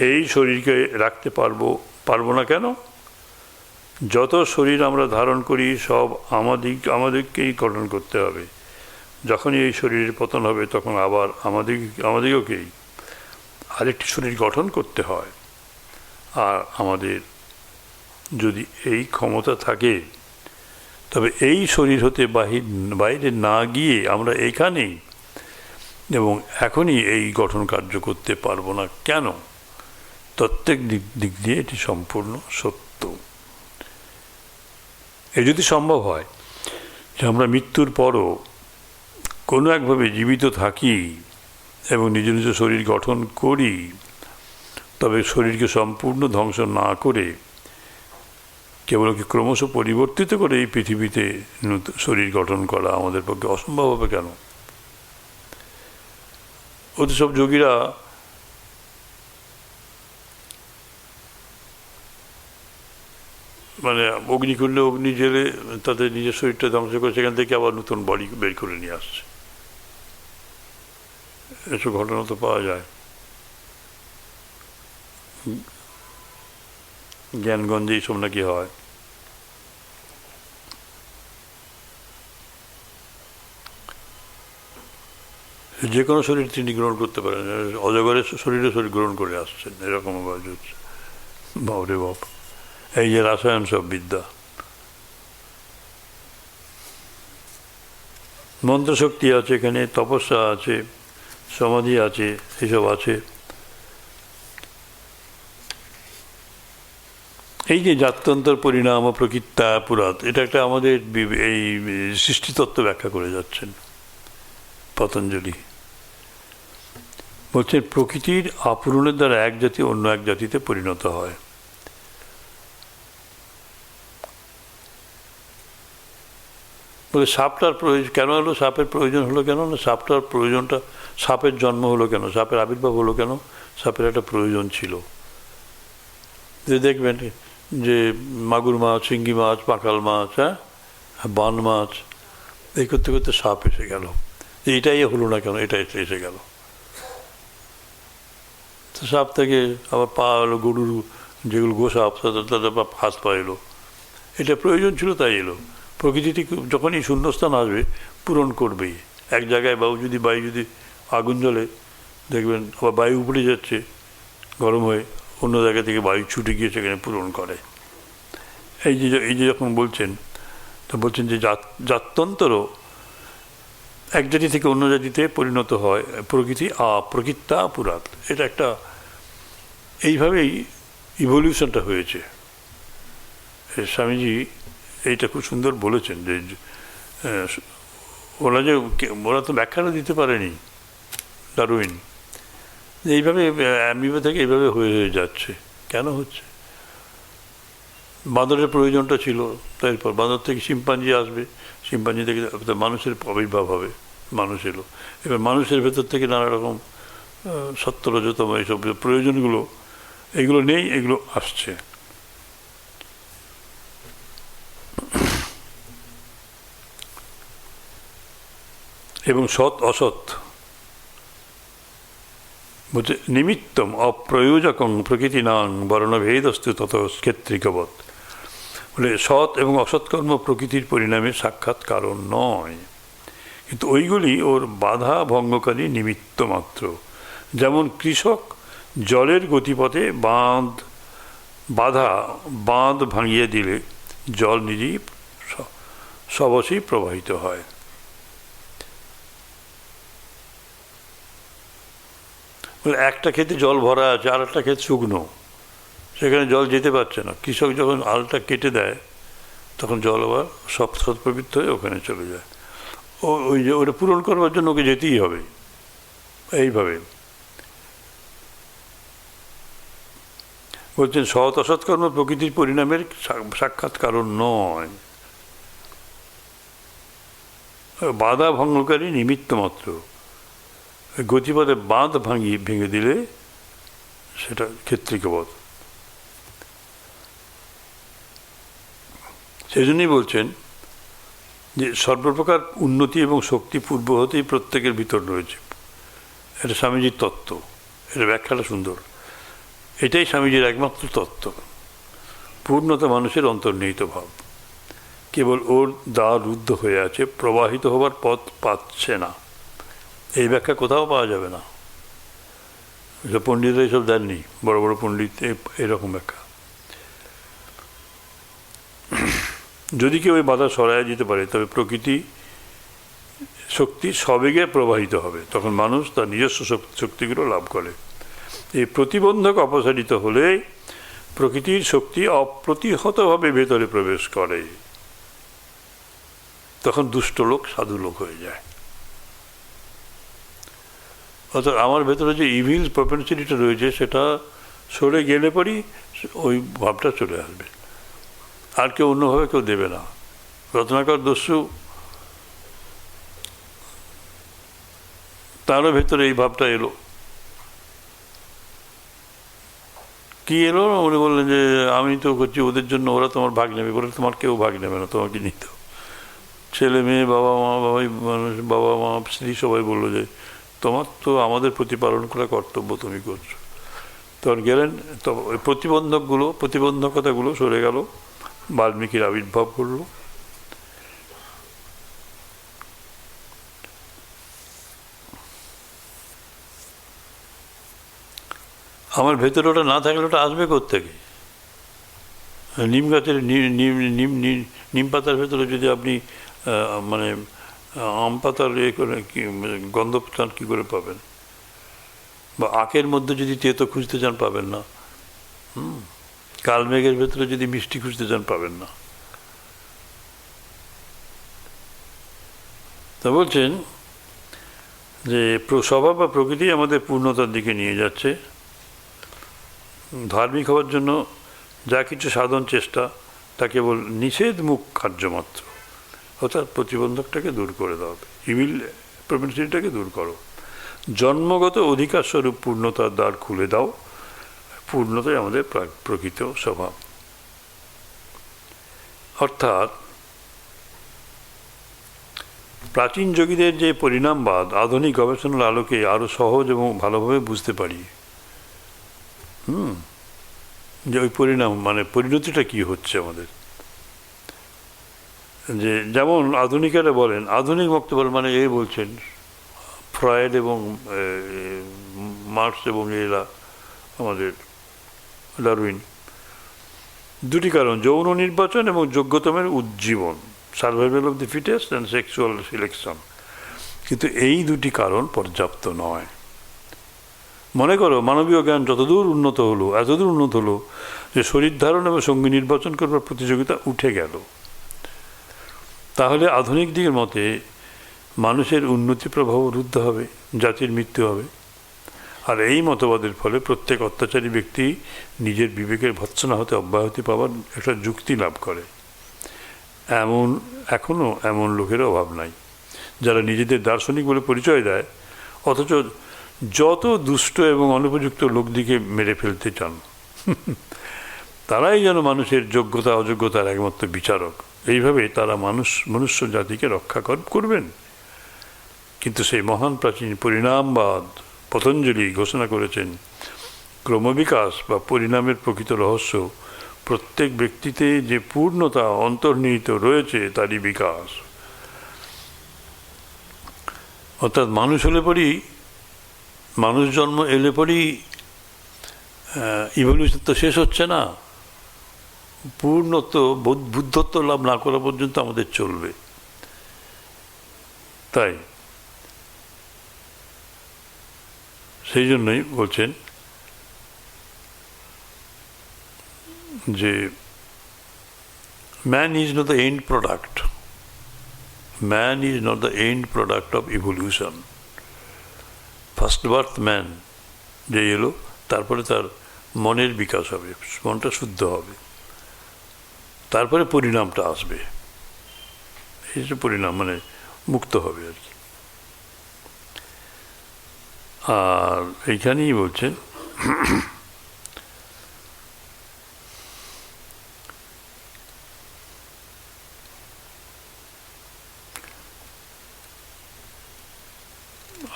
এই শরীরকে রাখতে পারবো না কেন? যত শরীর আমরা ধারণ করি সব আমাদেরকেই গঠন করতে হবে। যখনই এই শরীরের পতন হবে তখন আবার আমাদেরকেই আরেকটি শরীর গঠন করতে হয়। আর আমাদের যদি এই ক্ষমতা থাকে তবে এই শরীর হতে বাইরে না গিয়ে আমরা এখানেই এবং এখনই এই গঠন কার্য করতে পারবো না কেন? প্রত্যেক দিক দিয়ে এটি সম্পূর্ণ সত্য। এ যদি সম্ভব হয় যে আমরা মৃত্যুর পরও কোনো একভাবে জীবিত থাকি এবং নিজ নিজ শরীর গঠন করি, তবে শরীরকে সম্পূর্ণ ধ্বংস না করে কেবল কি ক্রমশ পরিবর্তিত করে এই পৃথিবীতে শরীর গঠন করা আমাদের পক্ষে অসম্ভব হবে কেন? ওদের সব যোগীরা মানে অগ্নি করলে অগ্নি জেলে তাদের নিজের শরীরটা ধ্বংস করে সেখান থেকে আবার নতুন বডি বের করে নিয়ে আসছে। এসব ঘটনা তো পাওয়া যায়। জ্ঞানগঞ্জে এইসব নাকি হয়। যে কোনো শরীর তিনি গ্রহণ করতে পারেন, অজগরের শরীরে শরীর গ্রহণ করে আসছেন, এরকম আওয়াজ হচ্ছে। বাবরে বাপ, এই যে রাসায়ন সব বিদ্যা। মন্ত্রশক্তি আছে এখানে, তপস্যা আছে, সমাধি আছে, এসব আছে। এই যে জাত্যন্তর পরিণাম ও প্রকৃত্যা পুরাত, এটা একটা আমাদের এই সৃষ্টিতত্ত্ব ব্যাখ্যা করে যাচ্ছেন পতঞ্জলি। বলছেন প্রকৃতির আপূরণের দ্বারা এক জাতি অন্য এক জাতিতে পরিণত হয়। বলে সাপটার প্রয়োজন কেন হলো? সাপের প্রয়োজন হলো কেন না? সাপটার প্রয়োজনটা, সাপের জন্ম হলো কেন? সাপের আবির্ভাব হলো কেন? সাপের একটা প্রয়োজন ছিল। যে দেখবেন যে মাগুর মাছ, শিঙ্গি মাছ, পাকাল মাছ, বান মাছ, এই করতে করতে সাপ এসে গেল। এইটাই হলো না কেন? এটা এসে গেল। তো সাপ থেকে আবার পা এলো, গরুর যেগুলো গোসাপ তাদের হাত পা এলো। এটা প্রয়োজন ছিল তাই এলো। প্রকৃতিটি যখনই শূন্যস্থান আসবে পূরণ করবেই। এক জায়গায় যদি বায়ু যদি আগুন জ্বলে দেখবেন আবার বায়ু উপরে যাচ্ছে গরম হয়ে, অন্য জায়গা থেকে বায়ু ছুটে গিয়ে সেখানে পূরণ করে। এই যে যখন বলছেন, তো বলছেন যে জাত্যন্তরও এক জাতি থেকে অন্য জাতিতে পরিণত হয় প্রকৃত্যা পুরাত। এটা একটা এইভাবেই ইভলিউশনটা হয়েছে। স্বামীজি এইটা খুব সুন্দর বলেছেন যে ওরা তো ব্যাখ্যাটা দিতে পারেনি ডারউইন, এইভাবে অ্যামিবা থেকে এইভাবে হয়ে যাচ্ছে। কেন হচ্ছে? বাঁদরের প্রয়োজনটা ছিল, তারপর বাঁদর থেকে শিম্পাঞ্জি আসবে, শিম্পাঞ্জি থেকে মানুষের আবির্ভাব হবে, মানুষ এলো। এবার মানুষের ভেতর থেকে নানা রকম সত্য রজতম এইসব প্রয়োজনগুলো, এগুলো নেই, এগুলো আসছে। এবং সৎ অসৎ বলছে নিমিত্তম অপ্রয়োজকং প্রকৃতিনাং বর্ণভেদস্তু তত ক্ষেত্রিকবৎ। বলে সৎ এবং অসৎকর্ম প্রকৃতির পরিণামের সাক্ষাৎ কারণ নয়, কিন্তু ওইগুলি ওর বাধা ভঙ্গকারী নিমিত্ত মাত্র। যেমন কৃষক জলের গতিপথে বাঁধ ভাঙিয়ে দিলে জল নিজেই সবশেই প্রবাহিত হয়। একটা ক্ষেতে জল ভরা আছে, আর একটা ক্ষেত শুকনো, সেখানে জল যেতে পারছে না। কৃষক যখন আলটা কেটে দেয় তখন জল আবার সব প্রবৃত্ত হয়ে ওখানে চলে যায়। ওই যে ওটা পূরণ করবার জন্য ওকে যেতেই হবে। এইভাবে বলছেন সৎ অসৎকর্ম প্রকৃতির পরিণামের সাক্ষাৎ কারণ নয়, বাধা ভঙ্গকারী নিমিত্ত মাত্র। গতিপথে বাঁধ ভেঙে দিলে সেটা ক্ষেত্রিকবৎ। সেই জন্যই বলছেন যে সর্বপ্রকার উন্নতি এবং শক্তি পূর্ব হতেই প্রত্যেকের ভিতর রয়েছে। এটা স্বামীজির তত্ত্ব, এটা ব্যাখ্যাটা সুন্দর। এটাই স্বামীজির একমাত্র তত্ত্ব, পূর্ণতা মানুষের অন্তর্নিহিত ভাব। কেবল ওর দ্বার রুদ্ধ হয়ে আছে, প্রবাহিত হবার পথ পাচ্ছে না। এই ব্যাখ্যা কোথাও পাওয়া যাবে না। এসব পণ্ডিতরা এইসব দেননি, বড় বড় পণ্ডিত এরকম ব্যাখ্যা। যদি কেউ ওই বাধা সরাইয়া যেতে পারে তবে প্রকৃতি শক্তি সবেগে প্রবাহিত হবে, তখন মানুষ তার নিজস্ব শক্তিগুলো লাভ করে। এই প্রতিবন্ধক অপসারিত হলে প্রকৃতির শক্তি অপ্রতিহতভাবে ভেতরে প্রবেশ করে, তখন দুষ্ট লোক সাধু লোক হয়ে যায়। অর্থাৎ আমার ভেতরে যে ইভিল প্রপেন্সিটিটা রয়েছে সেটা সরে গেলে পরই ওই ভাবটা চলে আসবে, আর কেউ অন্যভাবে কেউ দেবে না। রত্নাকর দস্যু তারও ভেতরে এই ভাবটা এলো। কি এলো? উনি বললেন যে আমি তো করছি ওদের জন্য, ওরা তোমার ভাগ নেবে। বলে তোমার কেউ ভাগ নেবে না, তোমাকে নিত। ছেলে মেয়ে, বাবা মা স্ত্রী সবাই বললো যে তোমার তো আমাদের প্রতিপালন করা কর্তব্য, তুমি করছো। তখন গেলেন, তো ওই প্রতিবন্ধকতাগুলো সরে গেল, বাল্মীকির আবির্ভাব করলো। আমার ভেতরে ওটা না থাকলে ওটা আসবে কোত্থেকে? নিম গাছের নিম পাতার ভেতরে যদি আপনি মানে আম পাতার গন্ধ চান, কী করে পাবেন? বা আখের মধ্যে যদি তেতো খুঁজতে চান পাবেন না। কালমেঘের ভেতরে যদি মিষ্টি খুঁজতে চান পাবেন না। তা বলছেন যে স্বভাব বা প্রকৃতি আমাদের পূর্ণতার দিকে নিয়ে যাচ্ছে। ধার্মিক হওয়ার জন্য যা কিছু সাধন চেষ্টা তা কেবল নিষেধমুখ কার্যমাত্র, অর্থাৎ প্রতিবন্ধকটাকে দূর করে দেওয়া হবে, ইভিল প্রপেন্সিটিটাকে দূর করো। জন্মগত অধিকার স্বরূপ পূর্ণতার দ্বার খুলে দাও। পূর্ণতাই আমাদের প্রকৃত স্বভাব। অর্থাৎ প্রাচীন যোগীদের যে পরিণামবাদ আধুনিক গবেষণার আলোকে আরও সহজ এবং ভালোভাবে বুঝতে পারি। যে ওই পরিণাম মানে পরিণতিটা কি হচ্ছে আমাদের। যে যেমন আধুনিকেরা বলেন, আধুনিক বক্তব্য মানে এই বলছেন ফ্রয়েড এবং মার্কস এবং এরা আমাদের ডারউইন, দুটি কারণ, যৌন নির্বাচন এবং যোগ্যতমের উজ্জীবন, survival of the fittest and sexual selection. কিন্তু এই দুটি কারণ পর্যাপ্ত নয়। মনে করো মানবীয় জ্ঞান যতদূর উন্নত হলো, এতদূর উন্নত হলো যে শরীর ধারণ এবং সঙ্গী নির্বাচন করবার প্রতিযোগিতা উঠে গেল, তাহলে আধুনিক দিকের মতে মানুষের উন্নতি প্রভাব রুদ্ধ হবে, জাতির মৃত্যু হবে। আর এই মতবাদের ফলে প্রত্যেক অত্যাচারী ব্যক্তি নিজের বিবেকের ভৎসনা হতে অব্যাহতি পাওয়ার একটা যুক্তি লাভ করে। এখনও এমন লোকের অভাব নাই যারা নিজেদের দার্শনিক বলে পরিচয় দেয়, অথচ যত দুষ্ট এবং অনুপযুক্ত লোকদিকে মেরে ফেলতে চান। তারাই যেন মানুষের যোগ্যতা অযোগ্যতার একমাত্র বিচারক। এইভাবে তারা মনুষ্য জাতিকে রক্ষা করবেন, কিন্তু সেই মহান প্রাচীন পরিণামবাদ পতঞ্জলি ঘোষণা করেছেন ক্রমবিকাশ বা পরিণামের প্রকৃত রহস্য প্রত্যেক ব্যক্তিতে যে পূর্ণতা অন্তর্নিহিত রয়েছে তারই বিকাশ। অর্থাৎ মানুষ হলে পরই, মানুষ জন্ম এলে পরই ইভলিউশন তো শেষ হচ্ছে না, পূর্ণত্ব বুদ্ধত্ব লাভ না করা পর্যন্ত আমাদের চলবে। তাই সেই জন্যই বলছেন যে man is not the end product, man is not the end product of evolution. First birth man যে এলো, তারপরে তার মনের বিকাশ হবে, মনটা শুদ্ধ হবে, তারপরে পরিণামটা আসবে। এই যে পরিণাম মানে মুক্ত হবে আর কি। আর এইখানেই বলছেন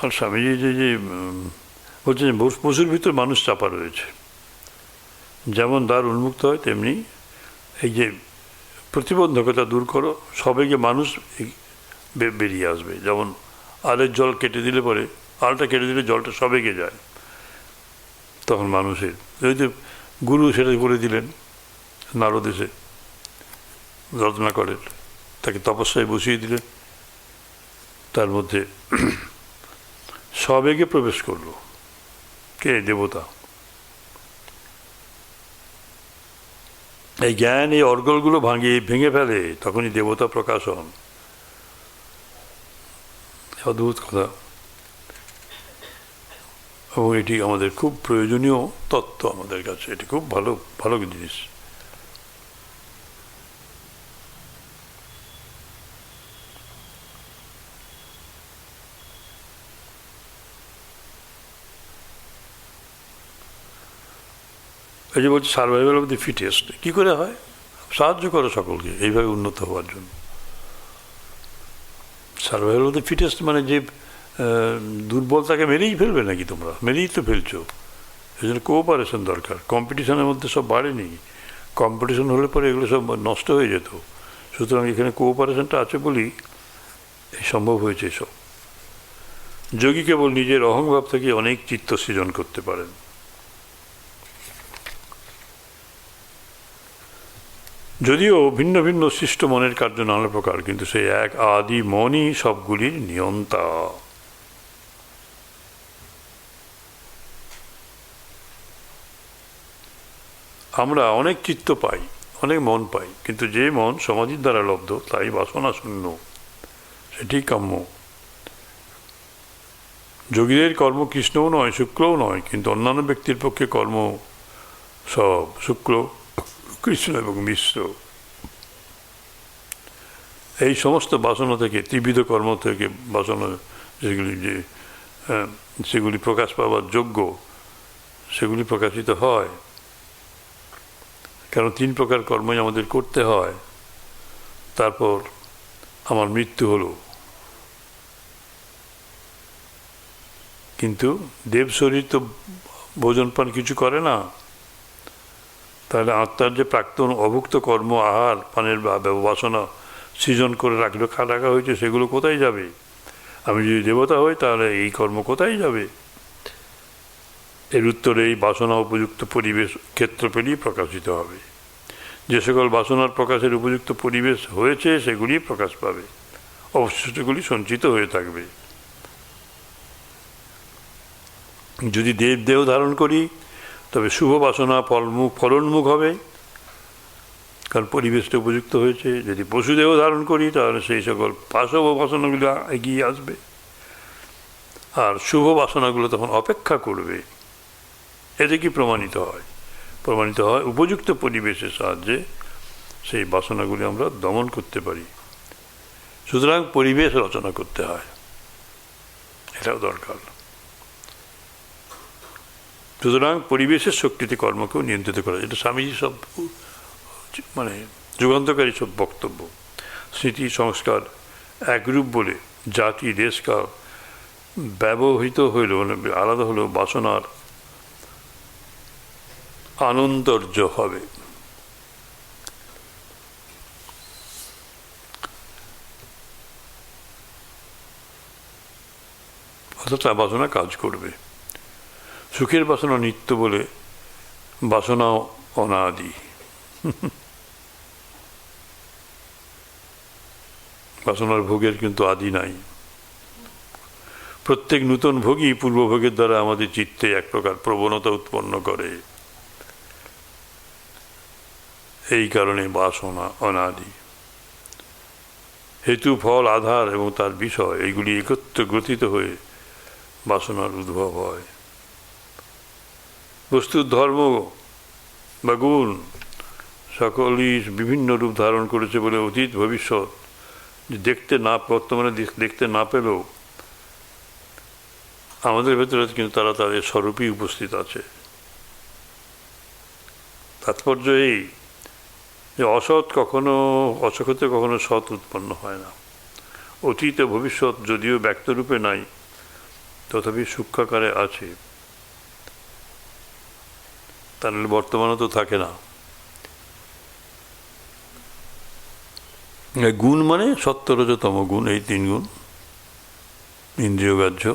আর স্বামীজি যে বলছেন পশুর ভিতর মানুষ চাপা রয়েছে, যেমন দ্বার উন্মুক্ত হয় তেমনি এই যে প্রতিবন্ধকতা দূর করো, সবাইকে মানুষ বেরিয়ে আসবে। যেমন আলের জল কেটে দিলে পরে, আলটা কেটে দিলে জলটা সবেগে যায়, তখন মানুষের ওই যে গুরু সেটা করে দিলেন, নারদ এসে রত্নাকরের তাকে তপস্যায় বসিয়ে দিলেন, তার মধ্যে সবেগে প্রবেশ করলো কে? দেবতা। এই জ্ঞান এই অর্গলগুলো ভেঙে ফেলে, তখনই দেবতা প্রকাশ হন। অদ্ভুত কথা, এবং এটি আমাদের খুব প্রয়োজনীয় তত্ত্ব আমাদের কাছে, এটি খুব ভালো ভালো জিনিস। এই যে বলছি সার্ভাইভাল অফ দি ফিটেস্ট, কী করে হয়? সাহায্য করো সকলকে এইভাবে উন্নত হওয়ার জন্য। সার্ভাইভাল অফ দি ফিটেস্ট মানে যে দুর্বল তাকে মেরেই ফেলবে নাকি? তোমরা মেরেই তো ফেলছো। এই জন্য কোঅপারেশন দরকার। কম্পিটিশনের মধ্যে সব বাড়েনি, কম্পিটিশন হলে পরে এগুলো সব নষ্ট হয়ে যেত। সুতরাং এখানে কোঅপারেশনটা আছে বলেই এই সম্ভব হয়েছে এসব। যোগী কেবল নিজের অহংভাব থেকে অনেক চিত্ত সৃজন করতে পারেন। যদিও ভিন্ন ভিন্ন সৃষ্ট মনের কার্য নানা প্রকার, কিন্তু সেই এক আদি মনই সবগুলির নিয়ন্তা। আমরা অনেক চিত্ত পাই, অনেক মন পাই, কিন্তু যে মন সমাধির দ্বারা লব্ধ তাই বাসনা শূন্য, সেটি কাম্য। যোগীদের কর্ম কৃষ্ণও নয়, শুক্লও নয়, কিন্তু অন্যান্য ব্যক্তির পক্ষে কর্ম সব শুক্ল, কৃষ্ণ এবং মিশ্র। এই সমস্ত বাসনা থেকে, ত্রিবিধ কর্ম থেকে বাসনা সেগুলি প্রকাশ পাওয়ার যোগ্য, সেগুলি প্রকাশিত হয়। কারণ 3 প্রকার কর্মই আমাদের করতে হয়। তারপর আমার মৃত্যু হলো, কিন্তু দেব শরীর তো ভোজন পান কিছু করে না, তাহলে আত্মার যে প্রাক্তন অভুক্ত কর্ম, আহার পানের বাসনা সৃজন করে রাখা হয়েছে, সেগুলো কোথায় যাবে? আমি যদি দেবতা হই তাহলে এই কর্ম কোথায় যাবে? এর উত্তরে এই বাসনা উপযুক্ত পরিবেশ ক্ষেত্র পেলেই প্রকাশিত হবে। যে সকল বাসনার প্রকাশের উপযুক্ত পরিবেশ হয়েছে সেগুলি প্রকাশ পাবে, অবশিষ্টগুলি সঞ্চিত হয়ে থাকবে। যদি দেহ ধারণ করি তবে শুভ বাসনা ফলন্মুখ হবে, কারণ পরিবেশটা উপযুক্ত হয়েছে। যদি পশুদেহ ধারণ করি তাহলে সেই সকল পাশব বাসনাগুলো এগিয়ে আসবে, আর শুভ বাসনাগুলো তখন অপেক্ষা করবে। এতে কি প্রমাণিত হয়? প্রমাণিত হয় উপযুক্ত পরিবেশের সাহায্যে সেই বাসনাগুলি আমরা দমন করতে পারি। সুতরাং পরিবেশ রচনা করতে হয়, এটাও দরকার। সুতরাং পরিবেশের শক্তিতে কর্মকেও নিয়ন্ত্রিত করা, এটা স্বামীজি সব মানে যুগান্তকারী সব বক্তব্য। স্মৃতি সংস্কার একরূপ বলে জাতি দেশকাল ব্যবহৃত হইল, মানে আলাদা হলো বাসনার আনন্দর্য হবে। অর্থাৎ বাসনা কাজ করবে। সুখের বাসনা নিত্য বলে বাসনাও অনাদি। বাসনার ভোগের কিন্তু আদি নাই। প্রত্যেক নূতন ভোগই পূর্বভোগের দ্বারা আমাদের চিত্তে এক প্রকার প্রবণতা উৎপন্ন করে। এই কারণে বাসনা অনাদি। হেতু, ফল, আধার এবং তার বিষয় এইগুলি একত্রে গ্রথিত হয়ে বাসনার উদ্ভব হয়। বস্তুর ধর্ম বা গুণ সকলই বিভিন্ন রূপ ধারণ করেছে বলে অতীত ভবিষ্যৎ দেখতে না, বর্তমানে দেখতে না পেলেও আমাদের ভেতরে কিন্তু তারা তাদের স্বরূপই উপস্থিত আছে। তাৎপর্য এই যে অসৎ অসৎ কখনো সৎ উৎপন্ন হয় না। অতীত ভবিষ্যৎ যদিও ব্যক্তরূপে নাই, তথাপি সূক্ষ্মাকারে আছে, তাহলে বর্তমানে তো থাকে না। গুণ মানে সত্য, রজ, তম গুণ, এই তিন গুণ ইন্দ্রিয়গ্রাহ্য।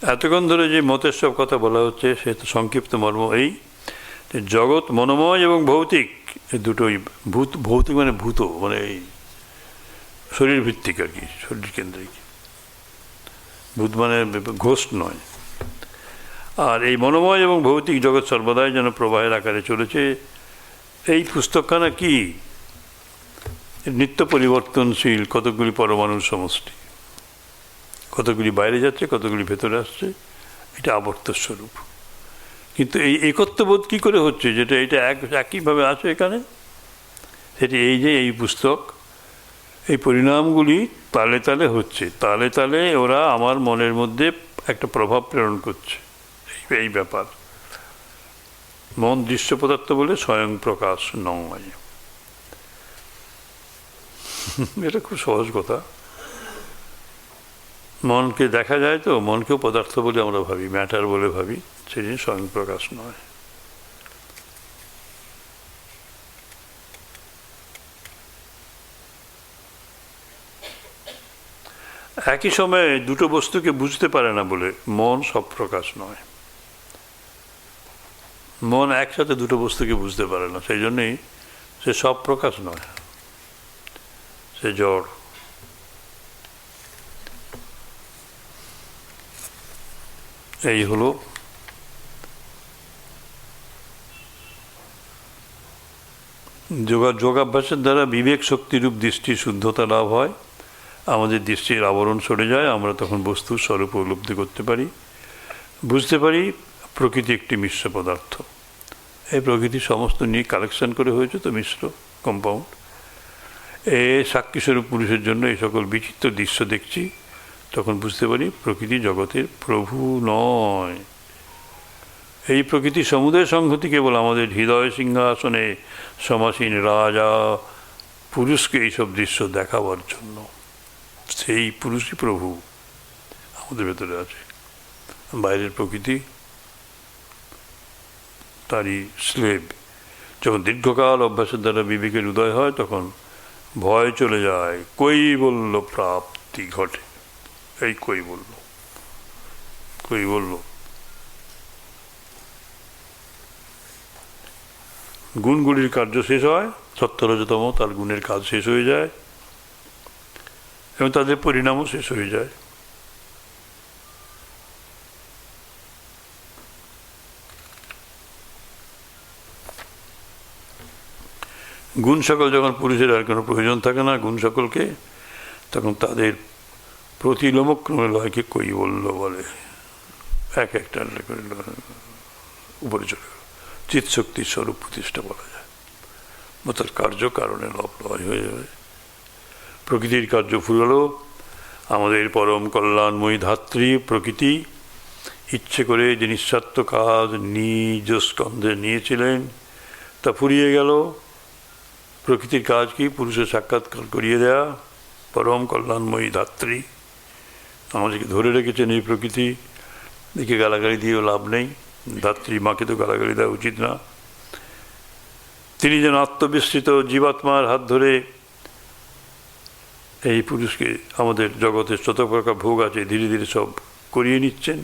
এতক্ষণ ধরে যে মতের সব কথা বলা হচ্ছে সে তো সংক্ষিপ্ত মর্ম এই জগৎ মনোময় এবং ভৌতিক, এই দুটোই। ভৌতিক মানে ভূত, মানে এই শরীর ভিত্তিক আর কি, শরীর কেন্দ্রিক। ভূত মানে ঘোষ নয়। আর এই মনোময় এবং ভৌতিক জগৎ সর্বদাই যেন প্রবাহের আকারে চলেছে। এই পুস্তকখানা কি নিত্য পরিবর্তনশীল কতগুলি পরমাণুর সমষ্টি, কতগুলি বাইরে যাচ্ছে, কতগুলি ভেতরে আসছে, এটা আবর্ত স্বরূপ। কিন্তু এই একত্ববোধ কী করে হচ্ছে, যেটা এটা একইভাবে আছে এখানে, সেটি এই যে এই পুস্তক, এই পরিণামগুলি তালে তালে হচ্ছে, তালে তালে ওরা আমার মনের মধ্যে একটা প্রভাব প্রেরণ করছে। এই ব্যাপার। মন দৃশ্য পদার্থ বলে স্বয়ং প্রকাশ নয়। এটা খুব সহজ কথা। মনকে দেখা যায় তো, মনকেও পদার্থ বলে আমরা ভাবি, ম্যাটার বলে ভাবি, সেই জিনিস স্বয়ং প্রকাশ নয়। একই সময়ে দুটো বস্তুকে বুঝতে পারে না বলে মন সব প্রকাশ নয়। মন একসাথে দুটো বস্তুকে বুঝতে পারে না, সেই জন্যই সে সব প্রকাশ নয়, সে জড়। এই হলো যোগাভ্যাসের দ্বারা বিবেক শক্তিরূপ দৃষ্টির শুদ্ধতা লাভ হয়। আমাদের দৃষ্টির আবরণ সরে যায়, আমরা তখন বস্তুর স্বরূপ উপলব্ধি করতে পারি, বুঝতে পারি প্রকৃতি একটি মিশ্র পদার্থ। এই প্রকৃতি সমস্ত নিয়ে কালেকশন করে হয়েছে তো, মিশ্র কম্পাউন্ড। এ সাক্ষীস্বরূপ পুরুষের জন্য এই সকল বিচিত্র দৃশ্য দেখছি, তখন বুঝতে পারি প্রকৃতি জগতের প্রভু নয়। এই প্রকৃতি সমুদয় সংহতি কেবল আমাদের হৃদয় সিংহাসনে সমাসীন রাজা পুরুষকে এইসব দৃশ্য দেখাবার জন্য। সেই পুরুষই প্রভু আমাদের ভেতরে আছে। বাইরের প্রকৃতি তারই স্লেভ। যখন দীর্ঘকাল অভ্যাসের দ্বারা বিবেকের উদয় হয়, তখন ভয় চলে যায়, কৈবল্য প্রাপ্তি ঘটে। এই কৈবল্য গুণগুলির কার্য শেষ হয়, সত্য-রজতম তার গুণের কাজ শেষ হয়ে যায় এবং তাদের পরিণামও শেষ হয়ে যায়। গুণ সকল যখন পুরুষের আর কোনো প্রয়োজন থাকে না গুণ সকলকে, তখন তাদের প্রতিলোমক্রমে লয়কে কৈবল্য বলে। এক একটা করে উপরে চলে গেল, চিৎশক্তির স্বরূপ প্রতিষ্ঠা বলা যায়। তার কার্য কারণে লয় হয়ে যাবে। প্রকৃতির কার্য ফুরালো। আমাদের পরম কল্যাণময়ী ধাত্রী প্রকৃতি ইচ্ছে করে যে নিঃস্বার্থ কাজ নিজ স্কন্ধে নিয়েছিলেন, তা ফুরিয়ে গেল। প্রকৃতির কাজ কি? পুরুষের সাক্ষাৎকার করিয়ে দেয়া, পরম কল্যাণময়ী ধাত্রী আমাদেরকে ধরে রেখেছেন এই প্রকৃতি। দিকে গালাগালি দিয়েও লাভ নেই, ধাত্রী মাকে তো গালাগালি দেওয়া উচিত না। তিনি যেন আত্মবিস্মৃত জীবাত্মার হাত ধরে এই পুরুষকে আমাদের জগতের যত প্রকার ভোগ আছে ধীরে ধীরে সব করিয়ে নিচ্ছেন,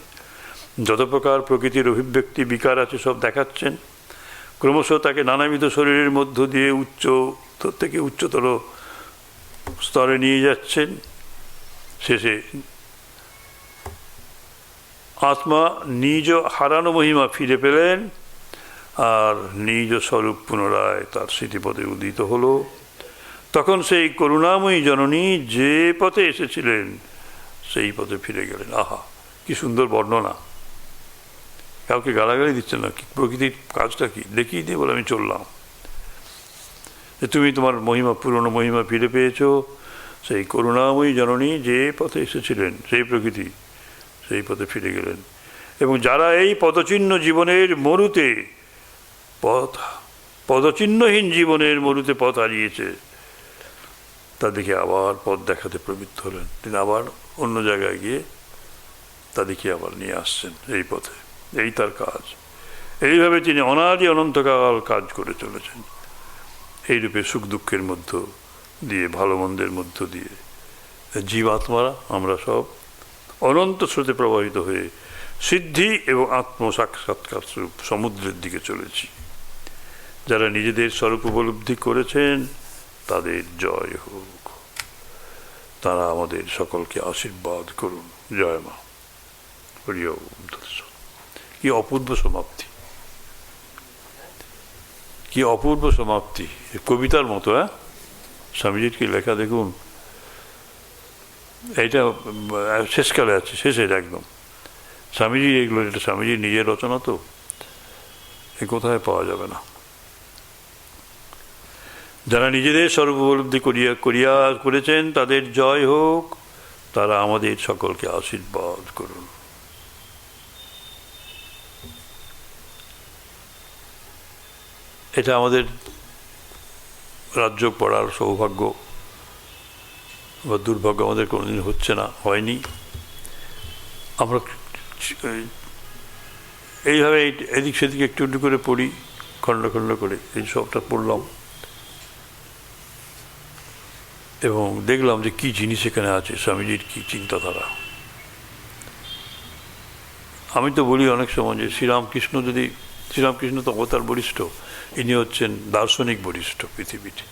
যত প্রকার প্রকৃতির অভিব্যক্তি বিকার আছে সব দেখাচ্ছেন। ক্রমশ তাকে নানাবিধ শরীরের মধ্য দিয়ে উচ্চ থেকে উচ্চতর স্তরে নিয়ে যাচ্ছেন। শেষে আত্মা নিজ হারানো মহিমা ফিরে পেলেন, আর নিজ স্বরূপ পুনরায় তার স্মৃতিপথে উদিত হলো। তখন সেই করুণাময়ী জননী যে পথে এসেছিলেন সেই পথে ফিরে গেলেন। আহা, কি সুন্দর বর্ণনা! কাউকে গালাগালি দিচ্ছেন না, প্রকৃতির কাজটা কি দেখিয়ে দিয়ে বলে আমি চললাম। যে তুমি তোমার মহিমা, পুরনো মহিমা ফিরে পেয়েছো। সেই করুণাময়ী জননী যে পথে এসেছিলেন সেই প্রকৃতি সেই পথে ফিরে গেলেন। এবং যারা এই পদচিহ্ন জীবনের মরুতে পদচিহ্নহীন জীবনের মরুতে পথ হারিয়েছে, তাদেরকে আবার পথ দেখাতে প্রবৃত্ত হলেন। তিনি আবার অন্য জায়গায় গিয়ে তাদেরকে আবার নিয়ে আসছেন এই পথে। এই তার কাজ। এইভাবে তিনি অনাদি অনন্তকাল কাজ করে চলেছেন। এইরূপে সুখ দুঃখের মধ্য দিয়ে, ভালো মন্দের মধ্য দিয়ে জীবাত্মারা আমরা সব অনন্ত স্রোতে প্রবাহিত হয়ে সিদ্ধি এবং আত্মসাক্ষাৎকার স্বরূপ সমুদ্রের দিকে চলেছি। যারা নিজেদের স্বরূপ উপলব্ধি করেছেন তাদের জয় হোক। তারা আমাদের সকলকে আশীর্বাদ করুন। জয় মা। হরি ওম। কি অপূর্ব সমাপ্তি, কি অপূর্ব সমাপ্তি! কবিতার মতো। স্বামীজির কি লেখা দেখুন। এইটা শেষকালে আছে, শেষের একদম। স্বামীজি এগুলো, এটা স্বামীজির নিজের রচনা, তো এ কোথায় পাওয়া যাবে না। যারা নিজেদের স্বরূপ উপলব্ধি করেছেন তাদের জয় হোক। তারা আমাদের সকলকে আশীর্বাদ করুন। এটা আমাদের রাজ্য পড়ার সৌভাগ্য বা দুর্ভাগ্য আমাদের কোনোদিন হচ্ছে না, হয়নি। আমরা এইভাবে এদিক সেদিক একটু একটু করে পড়ি, খণ্ড খণ্ড করে। এই সবটা পড়লাম এবং দেখলাম যে কী জিনিস এখানে আছে, স্বামীজির কী চিন্তাধারা। আমি তো বলি অনেক সময় যে শ্রীরামকৃষ্ণ তো অবতার বরিষ্ঠ, ইনি হচ্ছেন দার্শনিক বরিষ্ঠ পৃথিবীতে।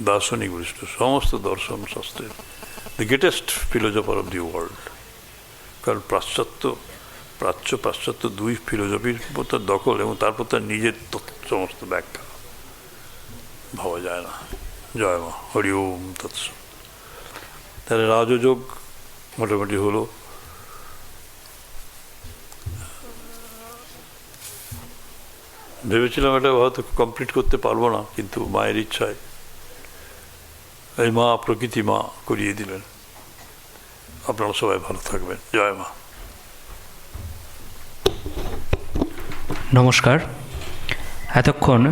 দার্শনিক বরিষ্ঠ, সমস্ত দর্শন শাস্ত্রের the greatest philosopher of the world. কারণ পাশ্চাত্য দুই ফিলোজফির উপর তার দখল এবং তারপর তার নিজের সমস্ত ব্যাখ্যা ভাবা যায় না। জয় মা। হরি ওম তৎস। তাহলে রাজযোগ মোটামুটি হলো। ভেবেছিলাম এটা হয়তো কমপ্লিট করতে পারবো না, কিন্তু মায়ের ইচ্ছায় এই মা, প্রকৃতি মা করিয়ে দিলেন। আপনারা সবাই ভালো থাকবেন। জয় মা। নমস্কার। এতক্ষণ